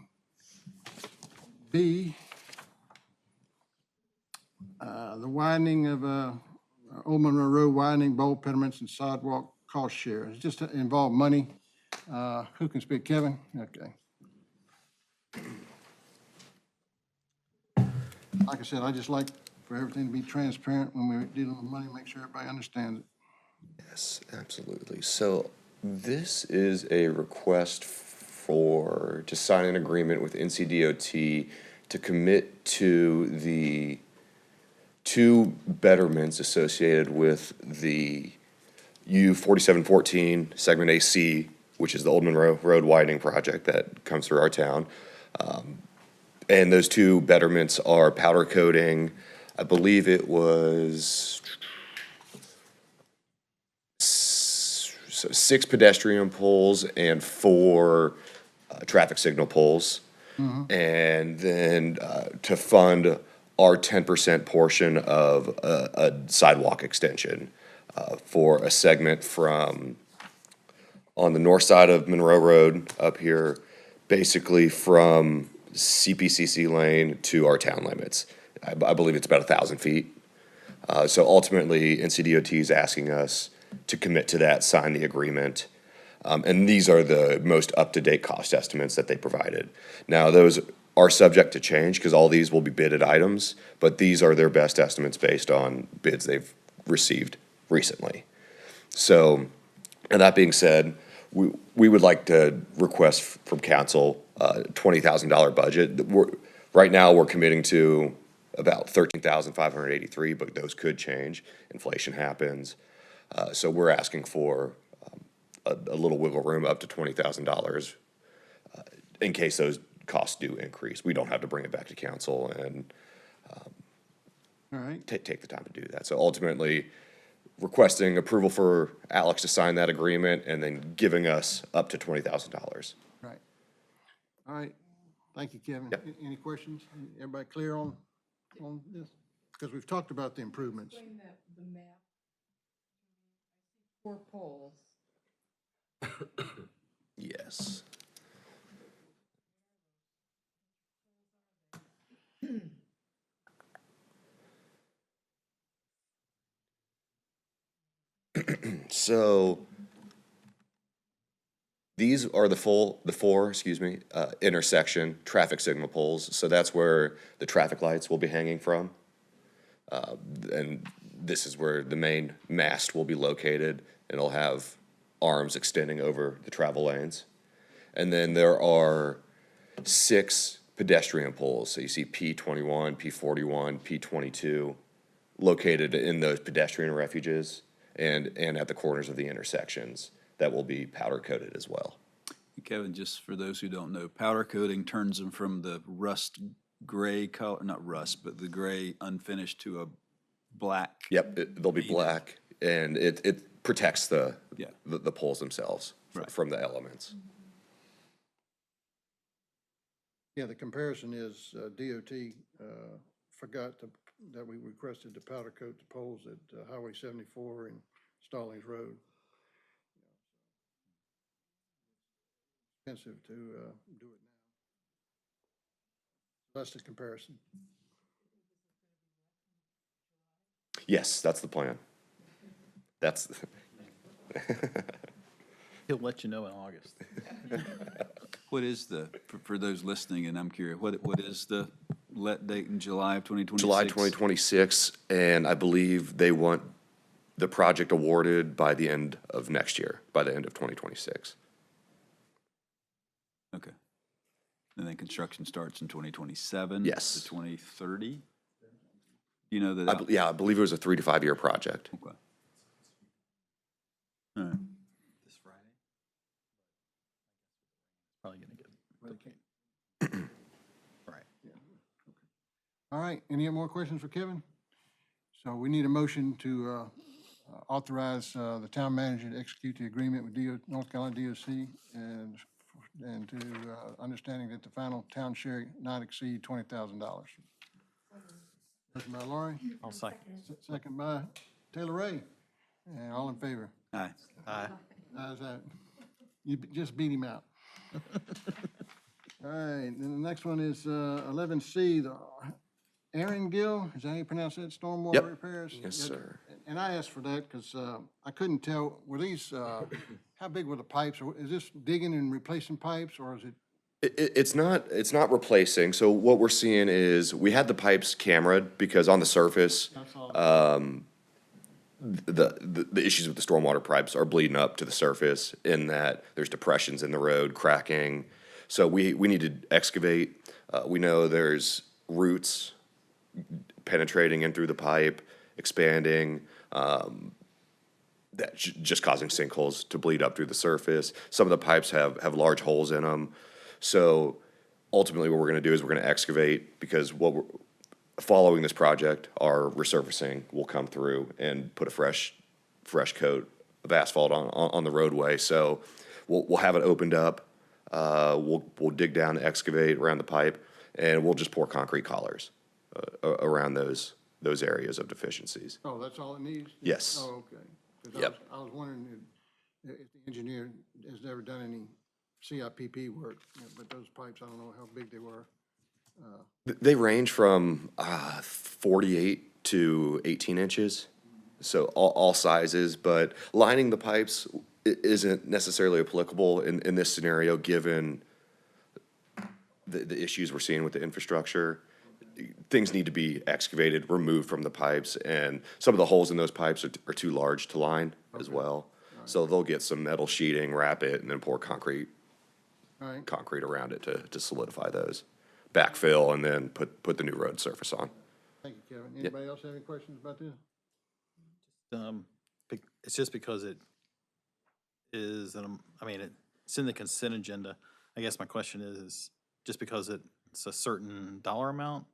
The widening of Old Monroe Road widening, bulb pediments, and sidewalk cost share. It's just involved money. Who can speak? Kevin? Okay. Like I said, I just like for everything to be transparent when we're dealing with money, make sure everybody understands it. Yes, absolutely. So this is a request to sign an agreement with NCDOT to commit to the two betterments associated with the U 4714 segment AC, which is the Old Monroe Road widening project that comes through our town. And those two betterments are powder coating. I believe it was 6 pedestrian poles and 4 traffic signal poles. And then to fund our 10% portion of a sidewalk extension for a segment from on the north side of Monroe Road up here, basically from CPCC lane to our town limits. I believe it's about 1,000 feet. So ultimately, NCDOT is asking us to commit to that, sign the agreement. And these are the most up-to-date cost estimates that they provided. Now, those are subject to change because all these will be bidded items, but these are their best estimates based on bids they've received recently. So, and that being said, we would like to request from council a $20,000 budget. Right now, we're committing to about $13,583, but those could change. Inflation happens. So we're asking for a little wiggle room up to $20,000 in case those costs do increase. We don't have to bring it back to council and All right. take the time to do that. So ultimately, requesting approval for Alex to sign that agreement and then giving us up to $20,000. Right. All right. Thank you, Kevin. Yep. Any questions? Everybody clear on this? Because we've talked about the improvements. Explain the map. 4 poles. Yes. So these are the four, intersection traffic signal poles. So that's where the traffic lights will be hanging from. And this is where the main mast will be located, and it'll have arms extending over the travel lanes. And then there are 6 pedestrian poles. So you see P21, P41, P22 located in those pedestrian refuges and at the corners of the intersections that will be powder coated as well. Kevin, just for those who don't know, powder coating turns them from the rust gray color, not rust, but the gray unfinished to a black. Yep, they'll be black, and it protects the Yeah. the poles themselves Right. from the elements. Yeah, the comparison is DOT forgot that we requested to powder coat the poles at Highway 74 and Stallings Road. Expensive to do it now. That's the comparison. Yes, that's the plan. That's, He'll let you know in August. What is for those listening, and I'm curious, what is the let date in July of 2026? July 2026, and I believe they want the project awarded by the end of next year, by the end of 2026. Okay. And then construction starts in 2027? Yes. To 2030? You know that? Yeah, I believe it was a 3 to 5 year project. Okay. All right. This Friday? Probably gonna get. Right. All right, any more questions for Kevin? So we need a motion to authorize the town manager to execute the agreement with North Carolina DOC and to understanding that the final town share not exceed $20,000. Motion by Laurie, I'll second. second by Taylor Ray, and all in favor. Aye. Aye. How's that? You just beat him out. All right, then the next one is 11C, the Aaron Gill, is that how you pronounce that, stormwater Yep. repairs? Yes, sir. And I asked for that because I couldn't tell, were these, how big were the pipes? Or is this digging and replacing pipes, or is it? It's not replacing. So what we're seeing is we had the pipes cameraed because on the surface, the issues with the stormwater pipes are bleeding up to the surface in that there's depressions in the road, cracking. So we need to excavate. We know there's roots penetrating in through the pipe, expanding, that just causing sinkholes to bleed up through the surface. Some of the pipes have large holes in them. So ultimately what we're gonna do is we're gonna excavate because following this project, our resurfacing will come through and put a fresh coat of asphalt on the roadway. So we'll have it opened up. We'll dig down, excavate around the pipe, and we'll just pour concrete collars around those areas of deficiencies. Oh, that's all it needs? Yes. Oh, okay. 'Cause Yep. I was wondering if the engineer has never done any CIPP work, but those pipes, I don't know how big they were. They range from 48 to 18 inches, so all sizes, but lining the pipes isn't necessarily applicable in this scenario, given the issues we're seeing with the infrastructure. Things need to be excavated, removed from the pipes, and some of the holes in those pipes are too large to line as well. So they'll get some metal sheeting, wrap it, and then pour concrete All right, around it to solidify those. Backfill and then put the new road surface on. thank you, Kevin. Anybody else have any questions about this? It's just because it is, I mean, it's in the consent agenda. I guess my question is just because it's a certain dollar amount?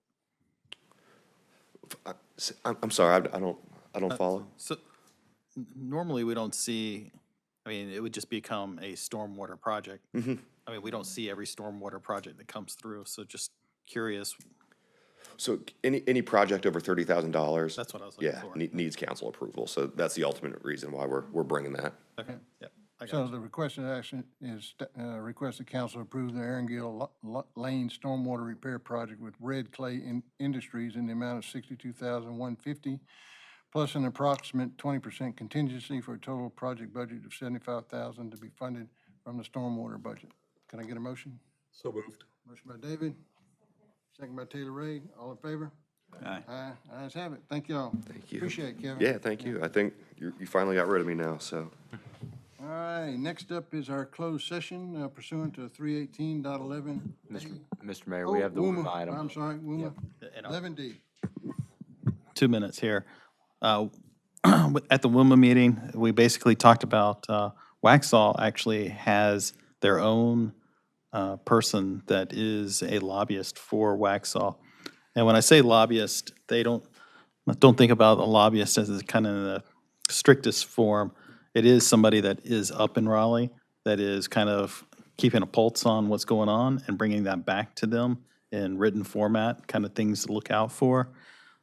I'm sorry, I don't follow. So normally we don't see, I mean, it would just become a stormwater project. I mean, we don't see every stormwater project that comes through, so just curious. So any project over $30,000. That's what I was looking for. Needs council approval. So that's the ultimate reason why we're bringing that. Okay, yep, I got So you. the requested action is request the council approve the Aaron Gill Lane Stormwater Repair Project with Red Clay Industries in the amount of $62,150, plus an approximate 20% contingency for a total project budget of $75,000 to be funded from the stormwater budget. Can I get a motion? So moved. Motion by David, second by Taylor Ray. All in favor? Aye. Aye. Ayes have it. Thank y'all. Thank you. Appreciate it, Kevin. Yeah, thank you. I think you finally got rid of me now, so. All right, next up is our closed session pursuant to 318.11. Mr. Mayor, we have the WUMA I'm item. sorry, WUMA. And I'll- 11D. 2 minutes here. At the WUMA meeting, we basically talked about, Waxhaw actually has their own person that is a lobbyist for Waxhaw. And when I say lobbyist, don't think about a lobbyist as kind of the strictest form. It is somebody that is up in Raleigh, that is kind of keeping a pulse on what's going on and bringing that back to them in written format, kind of things to look out for.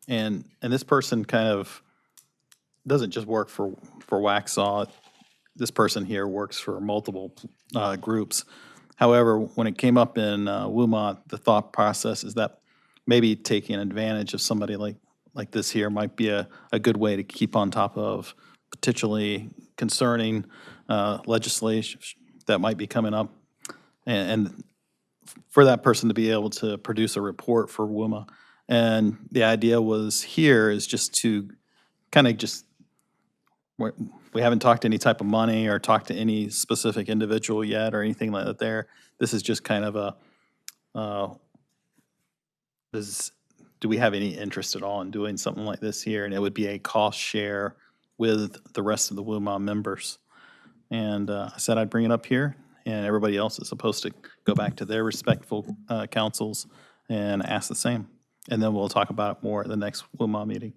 And this person kind of doesn't just work for Waxhaw. This person here works for multiple groups. However, when it came up in WUMA, the thought process is that maybe taking advantage of somebody like this here might be a good way to keep on top of potentially concerning legislation that might be coming up. And for that person to be able to produce a report for WUMA. And the idea was here is just to kind of we haven't talked any type of money or talked to any specific individual yet or anything like that there. This is just kind of Do we have any interest at all in doing something like this here? And it would be a cost share with the rest of the WUMA members. And I said I'd bring it up here, and everybody else is supposed to go back to their respectful councils and ask the same. And then we'll talk about it more at the next WUMA meeting.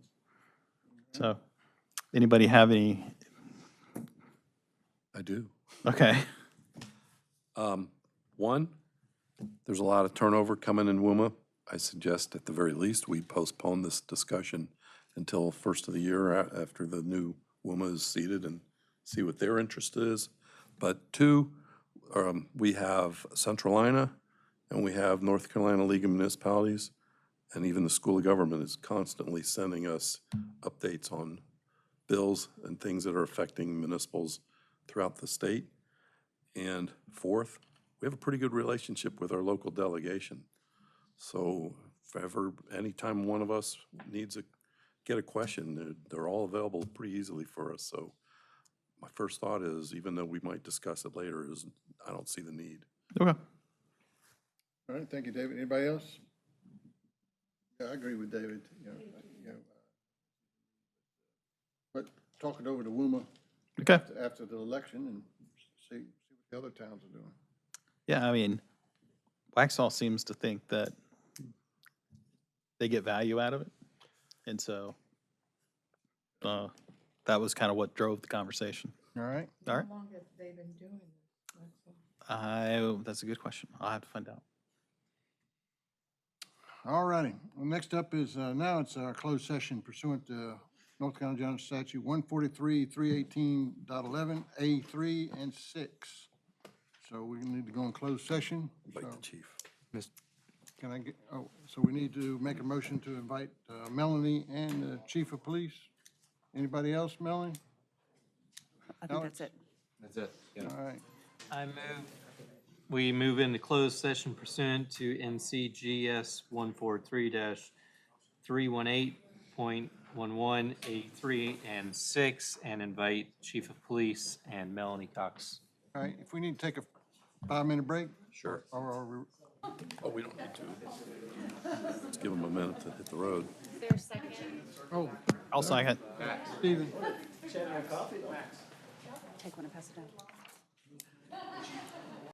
So, anybody have any? I do. Okay. One, there's a lot of turnover coming in WUMA. I suggest at the very least, we postpone this discussion until first of the year after the new WUMA is seated and see what their interest is. But two, we have Central Ina and we have North Carolina League of Municipalities, and even the School of Government is constantly sending us updates on bills and things that are affecting municipals throughout the state. And fourth, we have a pretty good relationship with our local delegation. So if ever, anytime one of us needs get a question, they're all available pretty easily for us. So my first thought is, even though we might discuss it later, is I don't see the need. Okay. All right, thank you, David. Anybody else? Yeah, I agree with David, but talk it over to WUMA Okay. after the election and see what the other towns are doing. Yeah, I mean, Waxhaw seems to think that they get value out of it. And so that was kind of what drove the conversation. All right. All right. How long have they been doing this? That's a good question. I'll have to find out. All righty. Well, next up is, now it's our closed session pursuant to North Carolina General Statute 143-318.11, A3 and 6. So we need to go in closed session. Invite the chief. Can I get, so we need to make a motion to invite Melanie and the chief of police. Anybody else, Melanie? I think Alex? that's it. That's it. All right. We move into closed session pursuant to NCGS 143-318.11, A3 and 6, and invite Chief of Police and Melanie Cox. All right, if we need to take a 5-minute break? Sure. Or Oh, we don't need to. Let's give them a minute to hit the road. Is there a second? oh, I'll second. Stephen. Take one and pass it down.